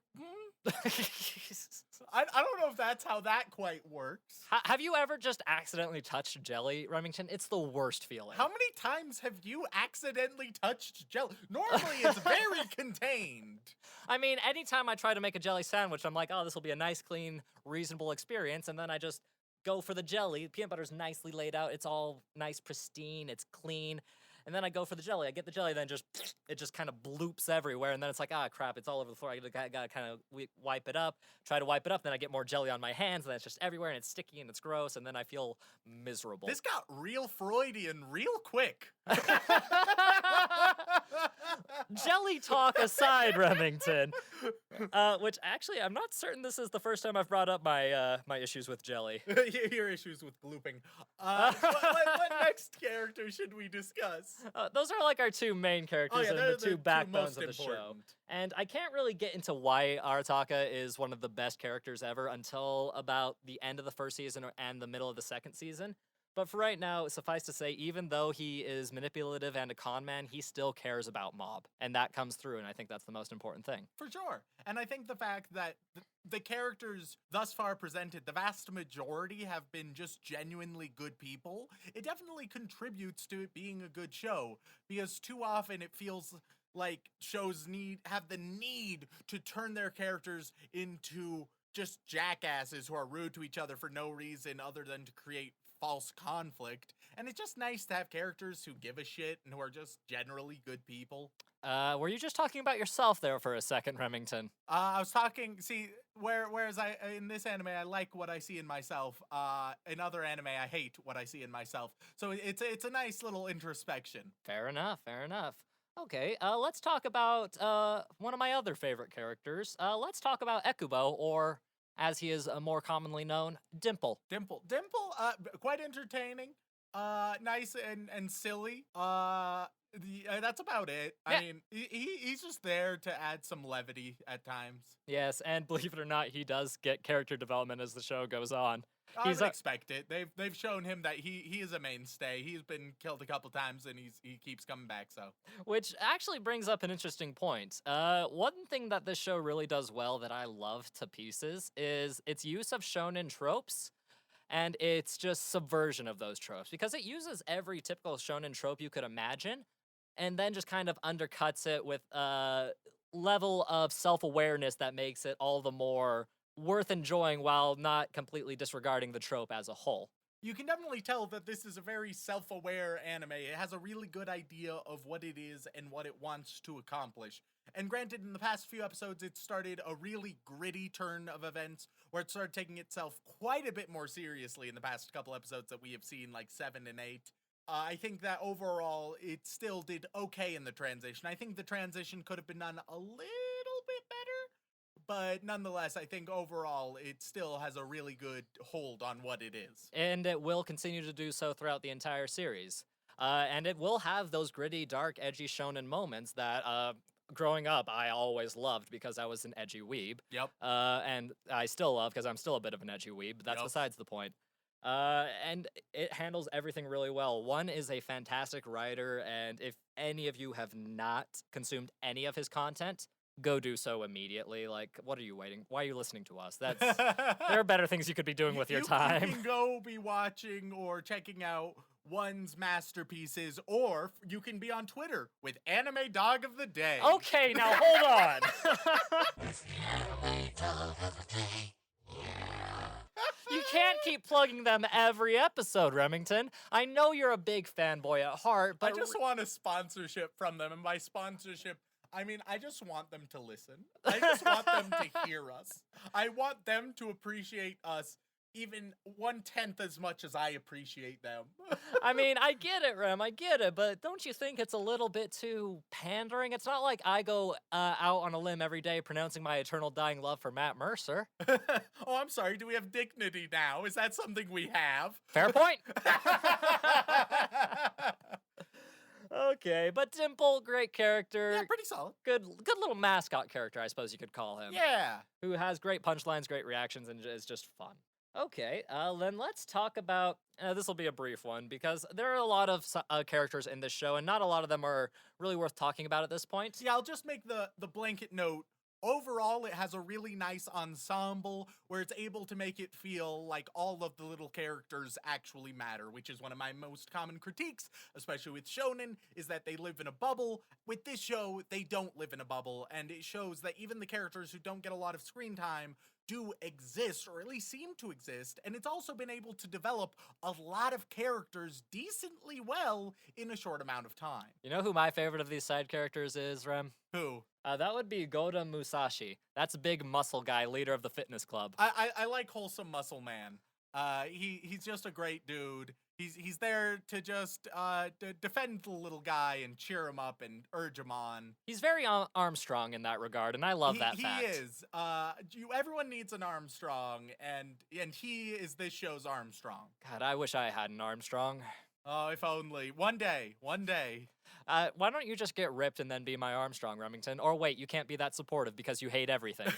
don't know if that's how that quite works. Have you ever just accidentally touched jelly, Remington? It's the worst feeling. How many times have you accidentally touched jelly? Normally, it's very contained. I mean, anytime I try to make a jelly sandwich, I'm like, oh, this will be a nice, clean, reasonable experience. And then I just go for the jelly. The peanut butter's nicely laid out. It's all nice, pristine. It's clean. And then I go for the jelly. I get the jelly, then it just kind of bloops everywhere. And then it's like, ah, crap, it's all over the floor. I gotta kind of wipe it up, try to wipe it up. Then I get more jelly on my hands, and then it's just everywhere, and it's sticky, and it's gross, and then I feel miserable. This got real Freudian real quick. Jelly talk aside, Remington. Which, actually, I'm not certain this is the first time I've brought up my my issues with jelly. Your issues with glooping. What next character should we discuss? Those are like our two main characters and the two backbones of the show. And I can't really get into why Arataka is one of the best characters ever until about the end of the first season and the middle of the second season. But for right now, suffice to say, even though he is manipulative and a con man, he still cares about Mob. And that comes through, and I think that's the most important thing. For sure. And I think the fact that the characters thus far presented, the vast majority have been just genuinely good people. It definitely contributes to it being a good show, because too often it feels like shows have the need to turn their characters into just jackasses who are rude to each other for no reason other than to create false conflict. And it's just nice to have characters who give a shit and who are just generally good people. Were you just talking about yourself there for a second, Remington? I was talking, whereas in this anime, I like what I see in myself. In other anime, I hate what I see in myself. So it's a nice little introspection. Fair enough. Okay, let's talk about one of my other favorite characters. Let's talk about Ekubo, or as he is more commonly known, Dimple. Dimple, quite entertaining. Nice and silly. That's about it. Yeah. I mean, he's just there to add some levity at times. Yes, and believe it or not, he does get character development as the show goes on. I would expect it. They've shown him that he is a mainstay. He's been killed a couple times, and he keeps coming back. So, which actually brings up an interesting point. One thing that this show really does well that I love to pieces is its use of shonen tropes. And it's just subversion of those tropes, because it uses every typical shonen trope you could imagine, and then just kind of undercuts it with a level of self-awareness that makes it all the more worth enjoying while not completely disregarding the trope as a whole. You can definitely tell that this is a very self-aware anime. It has a really good idea of what it is and what it wants to accomplish. And granted, in the past few episodes, it started a really gritty turn of events where it started taking itself quite a bit more seriously in the past couple episodes that we have seen, like 7 and 8. I think that overall it still did okay in the transition. I think the transition could have been done a little bit better, but nonetheless, I think overall it still has a really good hold on what it is. And it will continue to do so throughout the entire series. And it will have those gritty, dark, edgy shonen moments that growing up I always loved because I was an edgy weeb. Yep. And I still love because I'm still a bit of an edgy weeb, but that's besides the point. And it handles everything really well. One is a fantastic writer, and if any of you have not consumed any of his content, go do so immediately. Like, what are you waiting? Why are you listening to us? There are better things you could be doing with your time. You can go be watching or checking out One's masterpieces, or you can be on Twitter with Anime Dog of the Day. Okay, now hold on. You can't keep plugging them every episode, Remington. I know you're a big fanboy at heart, but I just want a sponsorship from them, and by sponsorship, I mean I just want them to listen. I just want them to hear us. I want them to appreciate us even 1/10 as much as I appreciate them. I mean, I get it, Rem, I get it, but don't you think it's a little bit too pandering? It's not like I go out on a limb every day pronouncing my eternal dying love for Matt Mercer. Oh, I'm sorry, do we have dignity now? Is that something we have? Fair point. Okay, but Dimple, great character. Yeah, pretty solid. Good little mascot character, I suppose you could call him. Yeah. Who has great punchlines, great reactions, and is just fun. Okay, then let's talk about, this will be a brief one, because there are a lot of characters in this show, and not a lot of them are really worth talking about at this point. Yeah, I'll just make the blanket note. Overall, it has a really nice ensemble where it's able to make it feel like all of the little characters actually matter, which is one of my most common critiques, especially with shonen, is that they live in a bubble. With this show, they don't live in a bubble, and it shows that even the characters who don't get a lot of screen time do exist, or at least seem to exist, and it's also been able to develop a lot of characters decently well in a short amount of time. You know who my favorite of these side characters is, Rem? Who? That would be Goda Musashi. That's a big muscle guy, leader of the fitness club. I like Wholesome Muscle Man. He's just a great dude. He's there to just defend the little guy and cheer him up and urge him on. He's very Armstrong in that regard, and I love that fact. He is. Everyone needs an Armstrong, and he is this show's Armstrong. God, I wish I had an Armstrong. Oh, if only. One day. Why don't you just get ripped and then be my Armstrong, Remington? Or wait, you can't be that supportive because you hate everything.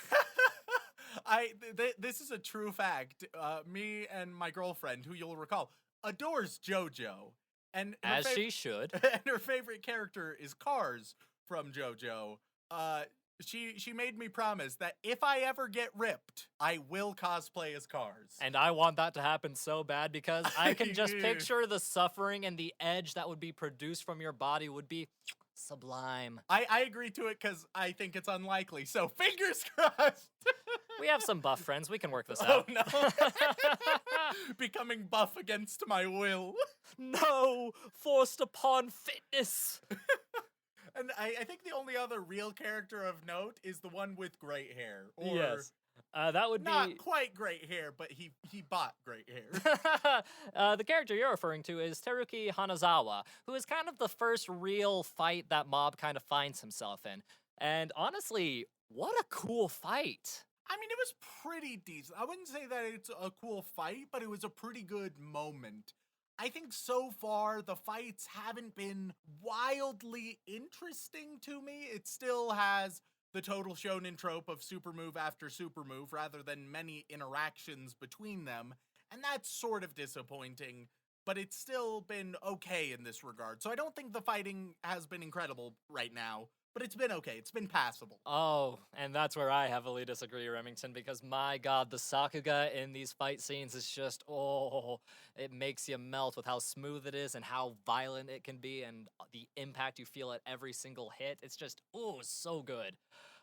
This is a true fact. Me and my girlfriend, who you'll recall, adores JoJo. And as she should. And her favorite character is Cars from JoJo. She made me promise that if I ever get ripped, I will cosplay as Cars. And I want that to happen so bad because I can just picture the suffering and the edge that would be produced from your body would be sublime. I agree to it because I think it's unlikely, so fingers crossed. We have some buff friends. We can work this out. Oh, no. Becoming buff against my will. No! Forced upon fitness! And I think the only other real character of note is the one with great hair. Or yes. That would not be... quite great hair, but he bought great hair. The character you're referring to is Teruki Hanazawa, who is kind of the first real fight that Mob kind of finds himself in. And honestly, what a cool fight. I mean, it was pretty decent. I wouldn't say that it's a cool fight, but it was a pretty good moment. I think so far the fights haven't been wildly interesting to me. It still has the total shonen trope of super move after super move rather than many interactions between them, and that's sort of disappointing, but it's still been okay in this regard. So I don't think the fighting has been incredible right now, but it's been okay. It's been passable. Oh, and that's where I heavily disagree, Remington, because my god, the Sakuga in these fight scenes is just, it makes you melt with how smooth it is and how violent it can be and the impact you feel at every single hit. It's just, so good.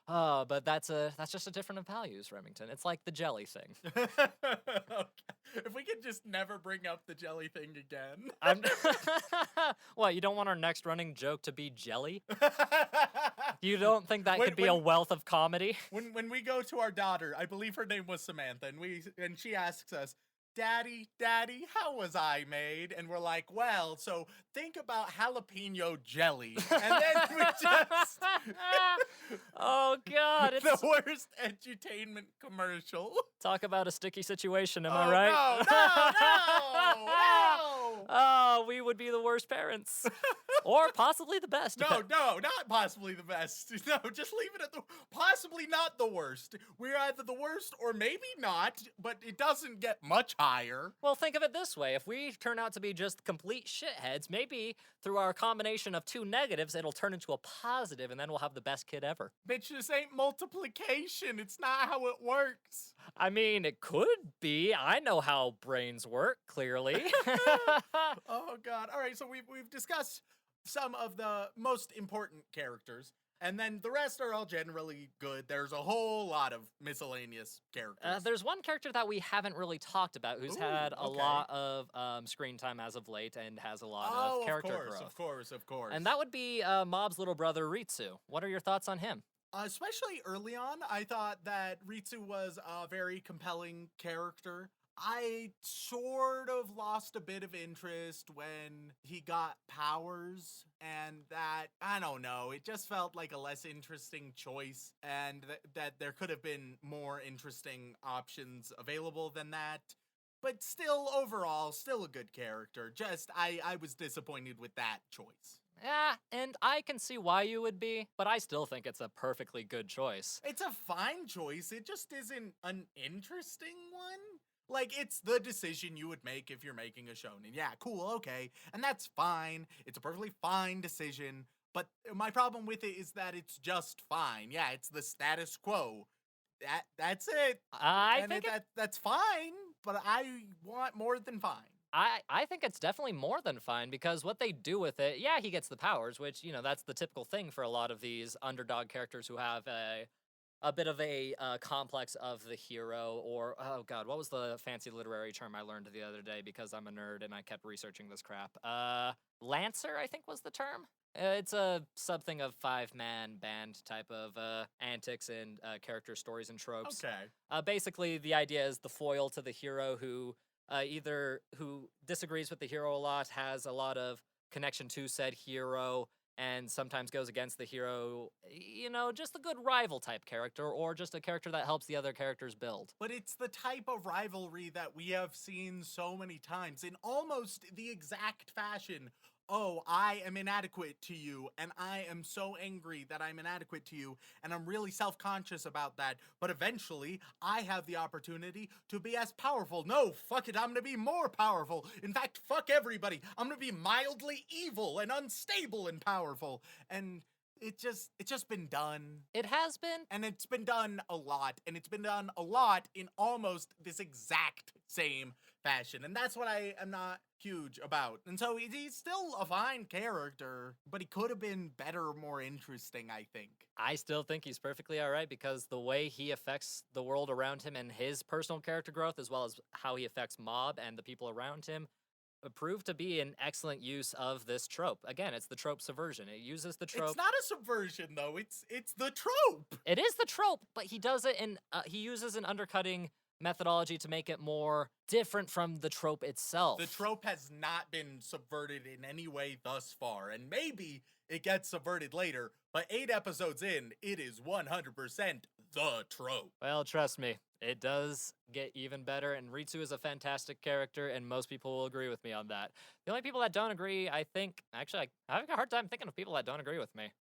But that's just a different of values, Remington. It's like the jelly thing. Okay. If we could just never bring up the jelly thing again. What, you don't want our next running joke to be jelly? You don't think that could be a wealth of comedy? When we go to our daughter, I believe her name was Samantha, and she asks us, Daddy, how was I made? And we're like, well, so think about jalapeno jelly. And then we just... Oh, God. It's the worst edutainment commercial. Talk about a sticky situation, am Oh, I right? No! Oh, we would be the worst parents. Or possibly the best. No, not possibly the best. No, just leave it at the possibly not the worst. We're either the worst or maybe not, but it doesn't get much higher. Well, think of it this way. If we turn out to be just complete shitheads, maybe through our combination of two negatives, it'll turn into a positive, and then we'll have the best kid ever. Bitch, this ain't multiplication. It's not how it works. I mean, it could be. I know how brains work, clearly. Oh, God. All right, so we've discussed some of the most important characters, and then the rest are all generally good. There's a whole lot of miscellaneous characters. There's one character that we haven't really talked about who's had a lot of screen time as of late and has a lot of character growth. Of course. And that would be Mob's little brother, Ritsu. What are your thoughts on him? Especially early on, I thought that Ritsu was a very compelling character. I sort of lost a bit of interest when he got powers, and that, I don't know, it just felt like a less interesting choice, and that there could have been more interesting options available than that. But still, overall, still a good character. Just, I was disappointed with that choice. Yeah, and I can see why you would be, but I still think it's a perfectly good choice. It's a fine choice, it just isn't an interesting one. Like, it's the decision you would make if you're making a shonen. Yeah, cool, okay. And that's fine. It's a perfectly fine decision. But my problem with it is that it's just fine. Yeah, it's the status quo. That's it. That's fine, but I want more than fine. I think it's definitely more than fine, because what they do with it, yeah, he gets the powers, which, you know, that's the typical thing for a lot of these underdog characters who have a bit of a complex of the hero, or, oh God, what was the fancy literary term I learned the other day because I'm a nerd and I kept researching this crap? Lancer, I think was the term. It's a something of 5-man band type of antics and character stories and tropes. Okay. Basically, the idea is the foil to the hero who who disagrees with the hero a lot, has a lot of connection to said hero, and sometimes goes against the hero, you know, just a good rival type character, or just a character that helps the other characters build. But it's the type of rivalry that we have seen so many times in almost the exact fashion. Oh, I am inadequate to you, and I am so angry that I'm inadequate to you, and I'm really self-conscious about that, but eventually, I have the opportunity to be as powerful. No, fuck it, I'm gonna be more powerful. In fact, fuck everybody. I'm gonna be mildly evil and unstable and powerful. And it's just been done. It has been. And it's been done a lot, and it's been done a lot in almost this exact same fashion, and that's what I am not huge about. And so he's still a fine character, but he could have been better, more interesting, I think. I still think he's perfectly all right, because the way he affects the world around him and his personal character growth, as well as how he affects Mob and the people around him, proved to be an excellent use of this trope. Again, it's the trope subversion. It uses the trope. It's not a subversion, though. It's the trope. It is the trope, but he does it in he uses an undercutting methodology to make it more different from the trope itself. The trope has not been subverted in any way thus far, and maybe it gets subverted later, but 8 episodes in, it is 100% the trope. Well, trust me, it does get even better, and Ritsu is a fantastic character, and most people will agree with me on that. The only people that don't agree, I think, actually, I have a hard time thinking of people that don't agree with me.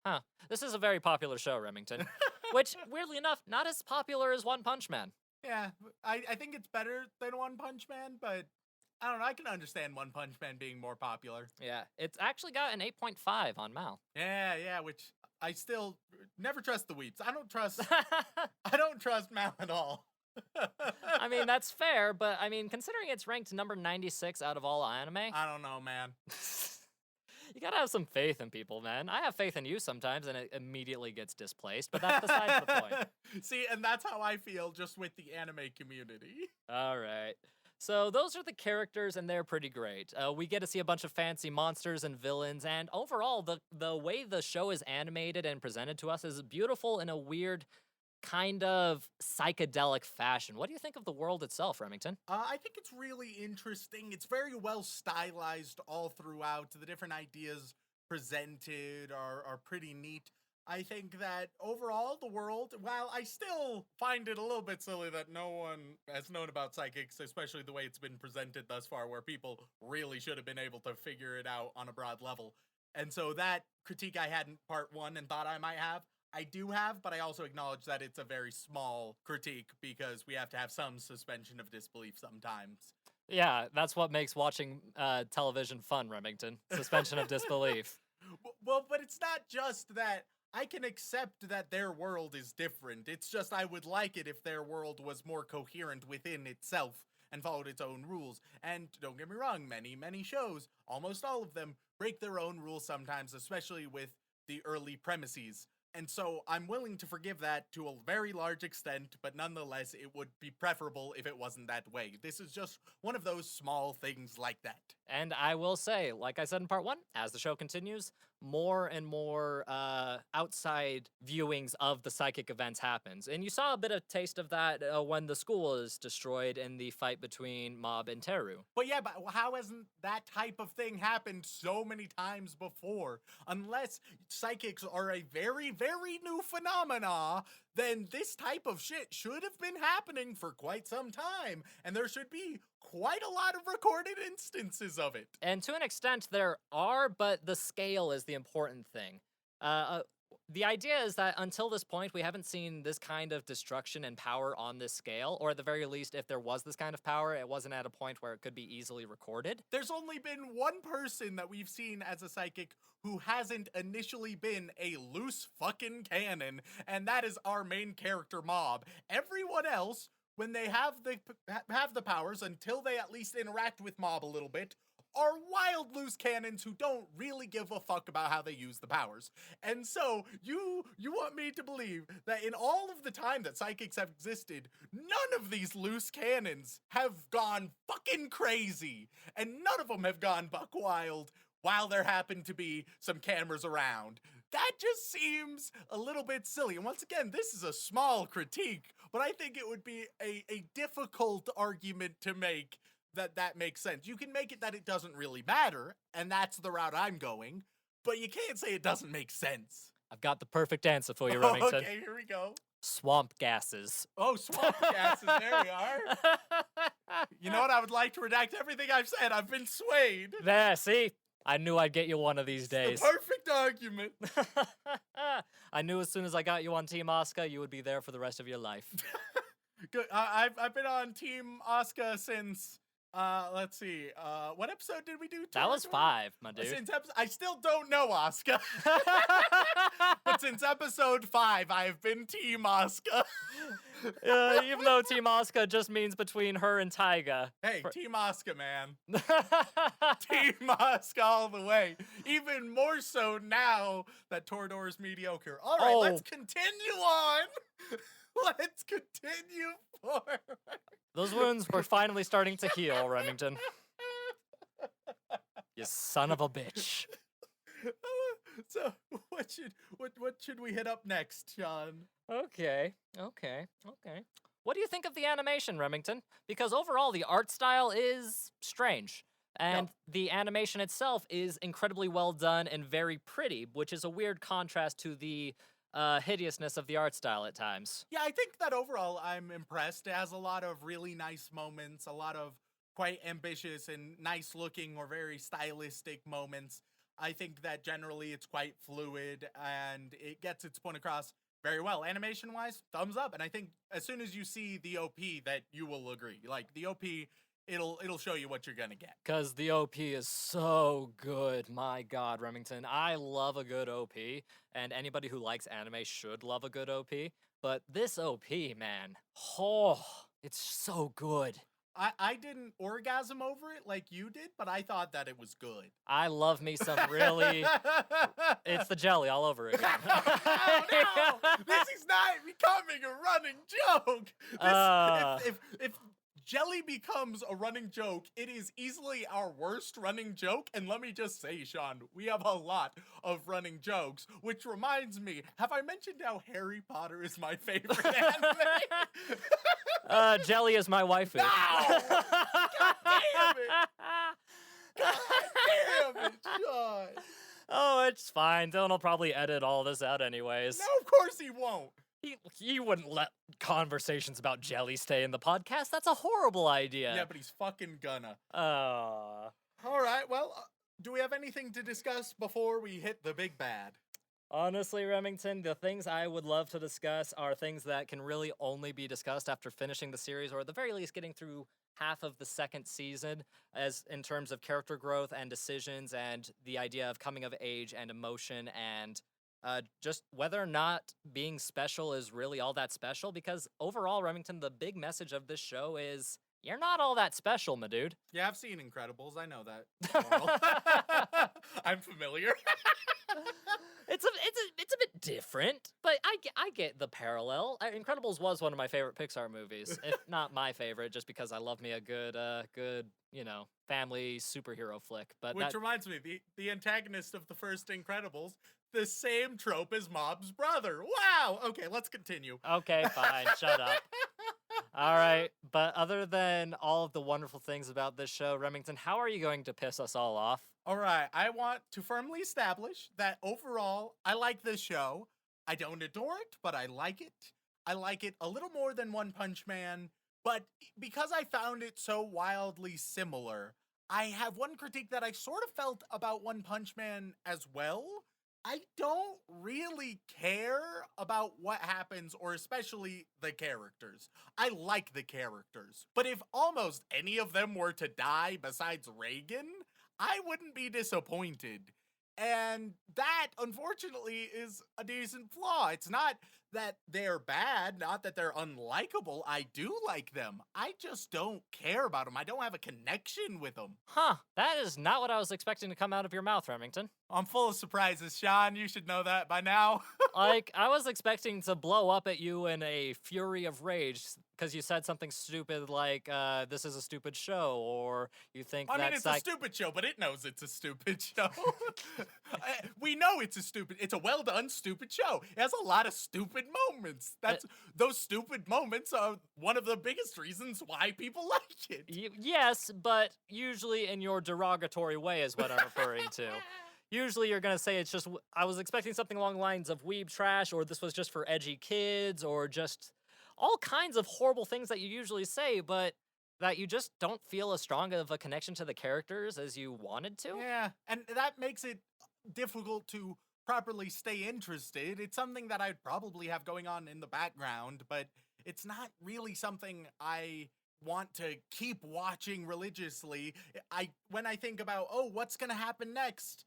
This is a very popular show, Remington, which, weirdly enough, not as popular as One Punch Man. Yeah, I think it's better than One Punch Man, but I don't know, I can understand One Punch Man being more popular. Yeah, it's actually got an 8.5 on Mal. Yeah, which I still never trust the weeps. I don't trust Mal at all. I mean, that's fair, but I mean, considering it's ranked number 96 out of all anime. I don't know, man. You gotta have some faith in people, man. I have faith in you sometimes, and it immediately gets displaced, but that's besides the point. See, and that's how I feel just with the anime community. All right. So those are the characters, and they're pretty great. We get to see a bunch of fancy monsters and villains, and overall, the way the show is animated and presented to us is beautiful in a weird kind of psychedelic fashion. What do you think of the world itself, Remington? I think it's really interesting. It's very well stylized all throughout. The different ideas presented are pretty neat. I think that overall, the world, while I still find it a little bit silly that no one has known about psychics, especially the way it's been presented thus far, where people really should have been able to figure it out on a broad level. And so that critique I had in part one and thought I might have, I do have, but I also acknowledge that it's a very small critique because we have to have some suspension of disbelief sometimes. Yeah, that's what makes watching television fun, Remington. Suspension of disbelief. Well, but it's not just that. I can accept that their world is different. It's just I would like it if their world was more coherent within itself and followed its own rules. And don't get me wrong, many shows, almost all of them, break their own rules sometimes, especially with the early premises. And so I'm willing to forgive that to a very large extent, but nonetheless, it would be preferable if it wasn't that way. This is just one of those small things like that. And I will say, like I said in part one, as the show continues, more and more outside viewings of the psychic events happens. And you saw a bit of taste of that when the school is destroyed in the fight between Mob and Teru. But yeah, but how hasn't that type of thing happened so many times before? Unless psychics are a very, very new phenomena, then this type of shit should have been happening for quite some time. And there should be quite a lot of recorded instances of it. And to an extent there are, but the scale is the important thing. The idea is that until this point, we haven't seen this kind of destruction and power on this scale, or at the very least, if there was this kind of power, it wasn't at a point where it could be easily recorded. There's only been one person that we've seen as a psychic who hasn't initially been a loose fucking cannon, and that is our main character, Mob. Everyone else, when they have the powers, until they at least interact with Mob a little bit, are wild loose cannons who don't really give a fuck about how they use the powers. And so, you want me to believe that in all of the time that psychics have existed, none of these loose cannons have gone fucking crazy, and none of them have gone buck wild while there happen to be some cameras around. That just seems a little bit silly. And once again, this is a small critique, but I think it would be a difficult argument to make that makes sense. You can make it that it doesn't really matter, and that's the route I'm going, but you can't say it doesn't make sense. I've got the perfect answer for you, Remington. Okay, here we go. Swamp gases. Oh, swamp gases, there we are. You know what? I would like to redact everything I've said. I've been swayed. There, see? I knew I'd get you one of these days. The perfect argument. I knew as soon as I got you on Team Oscar, you would be there for the rest of your life. Good. I've been on Team Oscar since... let's see. What episode did we do? That was 5, my dude. I still don't know Oscar. But since episode 5, I have been Team Oscar. Even though Team Oscar just means between her and Taiga. Hey, Team Oscar, man. Team Oscar all the way. Even more so now that Torador is mediocre. All right, let's continue on. Let's continue forward. Those wounds were finally starting to heal, Remington. You son of a bitch. So, what should we hit up next, Shaun? Okay. What do you think of the animation, Remington? Because overall, the art style is strange. And the animation itself is incredibly well done and very pretty, which is a weird contrast to the hideousness of the art style at times. Yeah, I think that overall I'm impressed. It has a lot of really nice moments, a lot of quite ambitious and nice looking or very stylistic moments. I think that generally it's quite fluid and it gets its point across very well. Animation wise, thumbs up. And I think as soon as you see the OP that you will agree. Like the OP, it'll show you what you're gonna get. Because the OP is so good. My God, Remington. I love a good OP, and anybody who likes anime should love a good OP. But this OP, man, it's so good. I didn't orgasm over it like you did, but I thought that it was good. I love me some really... It's the jelly all over again. Oh, no! This is not becoming a running joke! If Jelly becomes a running joke, it is easily our worst running joke. And let me just say, Shaun, we have a lot of running jokes, which reminds me, have I mentioned how Harry Potter is my favorite anime? Jelly is my waifu. No! God damn it! God damn it, Shaun! Oh, it's fine. Dylan will probably edit all this out anyways. No, of course he won't. He wouldn't let conversations about Jelly stay in the podcast. That's a horrible idea. Yeah, but he's fucking gonna. All right, well, do we have anything to discuss before we hit the big bad? Honestly, Remington, the things I would love to discuss are things that can really only be discussed after finishing the series, or at the very least getting through half of the second season, as in terms of character growth and decisions and the idea of coming of age and emotion and just whether or not being special is really all that special. Because overall, Remington, the big message of this show is you're not all that special, my dude. Yeah, I've seen Incredibles. I know that. I'm familiar. It's a bit different, but I get the parallel. Incredibles was one of my favorite Pixar movies, if not my favorite, just because I love me a good family superhero flick. But which reminds me, the antagonist of the first Incredibles, the same trope as Mob's brother. Wow. Okay, let's continue. Okay, fine. Shut up. All right, but other than all of the wonderful things about this show, Remington, how are you going to piss us all off? All right, I want to firmly establish that overall, I like this show. I don't adore it, but I like it. I like it a little more than One Punch Man, but because I found it so wildly similar, I have one critique that I sort of felt about One Punch Man as well. I don't really care about what happens, or especially the characters. I like the characters, but if almost any of them were to die besides Reagan, I wouldn't be disappointed. And that, unfortunately, is a decent flaw. It's not that they're bad, not that they're unlikable. I do like them. I just don't care about them. I don't have a connection with them. Huh, that is not what I was expecting to come out of your mouth, Remington. I'm full of surprises, Shaun. You should know that by now. Like, I was expecting to blow up at you in a fury of rage because you said something stupid like, this is a stupid show, or you think I mean, it's a stupid show, but it knows it's a stupid show. We know it's a well-done stupid show. It has a lot of stupid moments. Those stupid moments are one of the biggest reasons why people like it. Yes, but usually in your derogatory way is what I'm referring to. Usually you're going to say it's just, I was expecting something along the lines of weeb trash, or this was just for edgy kids, or just all kinds of horrible things that you usually say, but that you just don't feel as strong of a connection to the characters as you wanted to. Yeah, and that makes it difficult to properly stay interested. It's something that I'd probably have going on in the background, but it's not really something I want to keep watching religiously. When I think about, oh, what's going to happen next?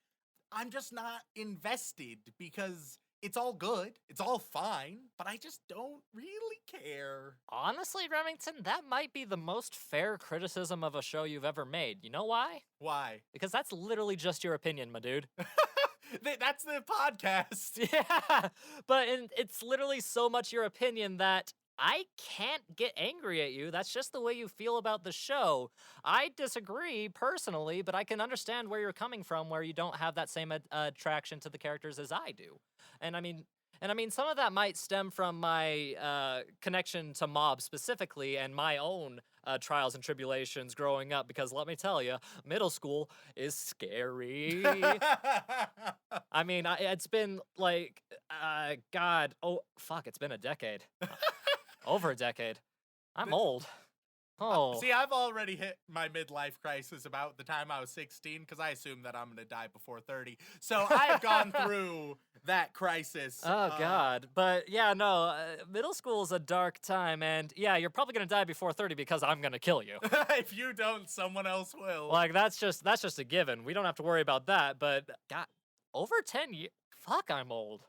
I'm just not invested because it's all good, it's all fine, but I just don't really care. Honestly, Remington, that might be the most fair criticism of a show you've ever made. You know why? Why? Because that's literally just your opinion, my dude. That's the podcast. Yeah, but it's literally so much your opinion that I can't get angry at you. That's just the way you feel about the show. I disagree personally, but I can understand where you're coming from, where you don't have that same attraction to the characters as I do. And I mean, some of that might stem from my connection to Mob specifically and my own trials and tribulations growing up, because let me tell you, middle school is scary. I mean, it's been like, it's been a decade. Over a decade. I'm old. Oh. See, I've already hit my midlife crisis about the time I was 16, because I assume that I'm going to die before 30. So I've gone through that crisis. Oh, God. But yeah, no, middle school is a dark time, and yeah, you're probably going to die before 30 because I'm going to kill you. If you don't, someone else will. Like, that's just a given. We don't have to worry about that, but God, over 10 years, fuck, I'm old.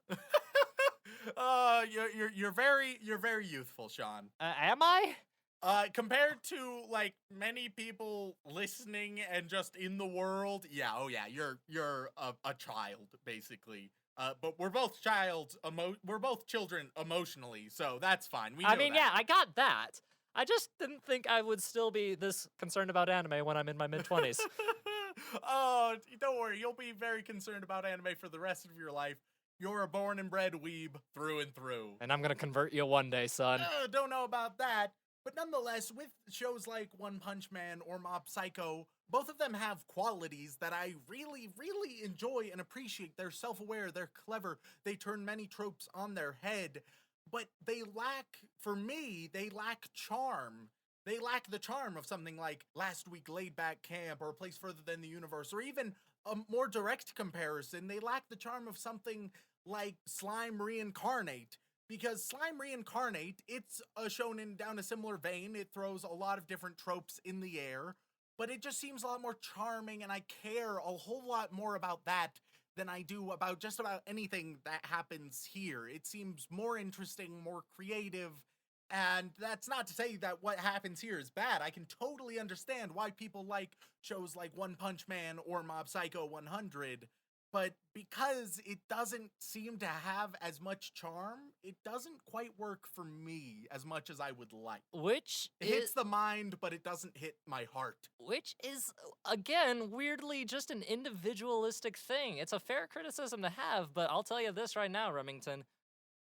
You're very youthful, Shaun. Am I? Compared to like many people listening and just in the world, yeah, you're a child basically. But we're both children emotionally, so that's fine. Yeah, I got that. I just didn't think I would still be this concerned about anime when I'm in my mid-20s. Oh, don't worry. You'll be very concerned about anime for the rest of your life. You're a born and bred weeb through and through. And I'm gonna convert you one day, son. Don't know about that. But nonetheless, with shows like One Punch Man or Mob Psycho, both of them have qualities that I really, really enjoy and appreciate. They're self-aware, they're clever, they turn many tropes on their head, but they lack, for me, they lack charm. They lack the charm of something like Last Week Laid Back Camp or A Place Further Than the Universe, or even a more direct comparison, they lack the charm of something like Slime Reincarnate. Because Slime Reincarnate, it's a shonen down a similar vein. It throws a lot of different tropes in the air, but it just seems a lot more charming, and I care a whole lot more about that than I do about just about anything that happens here. It seems more interesting, more creative, and that's not to say that what happens here is bad. I can totally understand why people like shows like One Punch Man or Mob Psycho 100, but because it doesn't seem to have as much charm, it doesn't quite work for me as much as I would like. It hits the mind, but it doesn't hit my heart. Which is, again, weirdly just an individualistic thing. It's a fair criticism to have, but I'll tell you this right now, Remington.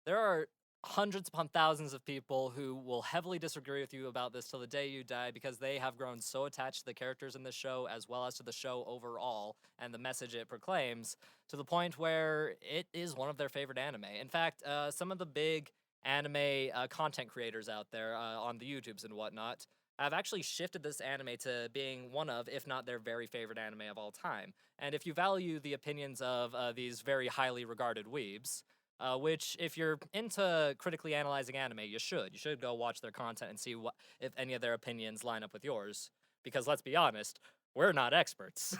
There are hundreds upon thousands of people who will heavily disagree with you about this till the day you die because they have grown so attached to the characters in the show as well as to the show overall and the message it proclaims to the point where it is one of their favorite anime. In fact, some of the big anime content creators out there on the YouTubes and whatnot have actually shifted this anime to being one of, if not their very favorite anime of all time. And if you value the opinions of these very highly regarded weebs, which, if you're into critically analyzing anime, you should. You should go watch their content and see if any of their opinions line up with yours. Because let's be honest, we're not experts.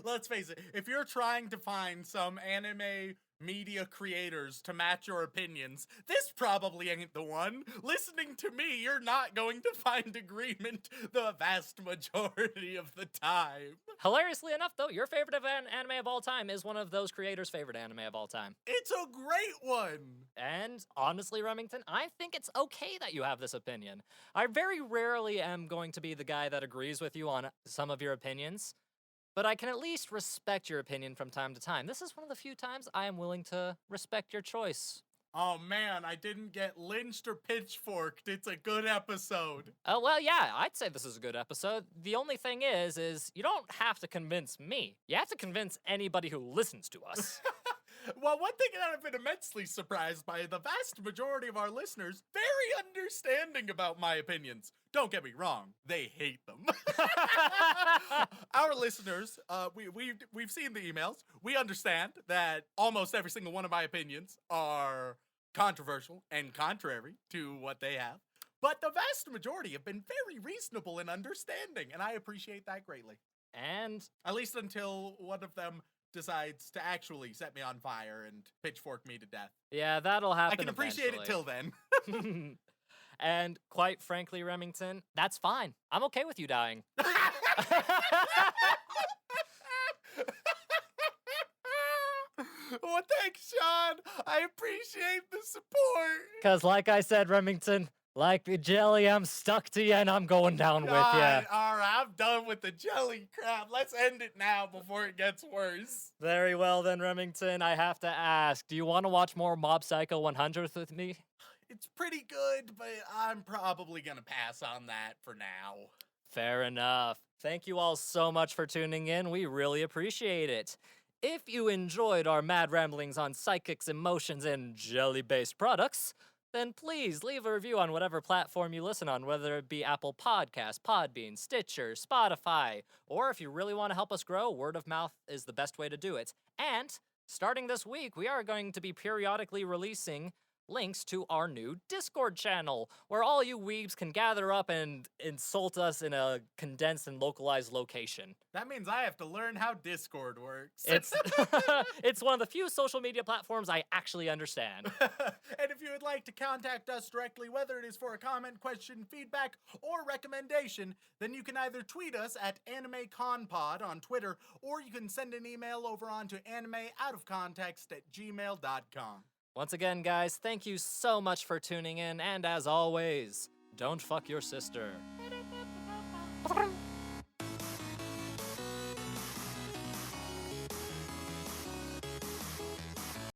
Let's face it, if you're trying to find some anime media creators to match your opinions, this probably ain't the one. Listening to me, you're not going to find agreement the vast majority of the time. Hilariously enough, though, your favorite anime of all time is one of those creators' favorite anime of all time. It's a great one! And honestly, Remington, I think it's okay that you have this opinion. I very rarely am going to be the guy that agrees with you on some of your opinions, but I can at least respect your opinion from time to time. This is one of the few times I am willing to respect your choice. Oh man, I didn't get lynched or pitchforked. It's a good episode. Oh, well, yeah, I'd say this is a good episode. The only thing is you don't have to convince me. You have to convince anybody who listens to us. Well, one thing that I've been immensely surprised by, the vast majority of our listeners, very understanding about my opinions. Don't get me wrong, they hate them. Our listeners, we've seen the emails. We understand that almost every single one of my opinions are controversial and contrary to what they have. But the vast majority have been very reasonable and understanding, and I appreciate that greatly. And at least until one of them decides to actually set me on fire and pitchfork me to death. Yeah, that'll happen. I can appreciate it till then. And quite frankly, Remington, that's fine. I'm okay with you dying. Well, thanks, Shaun. I appreciate the support. Because like I said, Remington, like the jelly, I'm stuck to you and I'm going down with you. All right, I'm done with the jelly crap. Let's end it now before it gets worse. Very well then, Remington. I have to ask, do you want to watch more Mob Psycho 100 with me? It's pretty good, but I'm probably going to pass on that for now. Fair enough. Thank you all so much for tuning in. We really appreciate it. If you enjoyed our mad ramblings on psychics, emotions, and jelly-based products, then please leave a review on whatever platform you listen on, whether it be Apple Podcasts, Podbean, Stitcher, Spotify, or if you really want to help us grow, word of mouth is the best way to do it. And starting this week, we are going to be periodically releasing links to our new Discord channel, where all you weebs can gather up and insult us in a condensed and localized location. That means I have to learn how Discord works. It's one of the few social media platforms I actually understand. And if you would like to contact us directly, whether it is for a comment, question, feedback, or recommendation, then you can either tweet us at AnimeConPod on Twitter, or you can send an email over onto animeoutofcontext@gmail.com. Once again, guys, thank you so much for tuning in, and as always, Don't fuck your sister.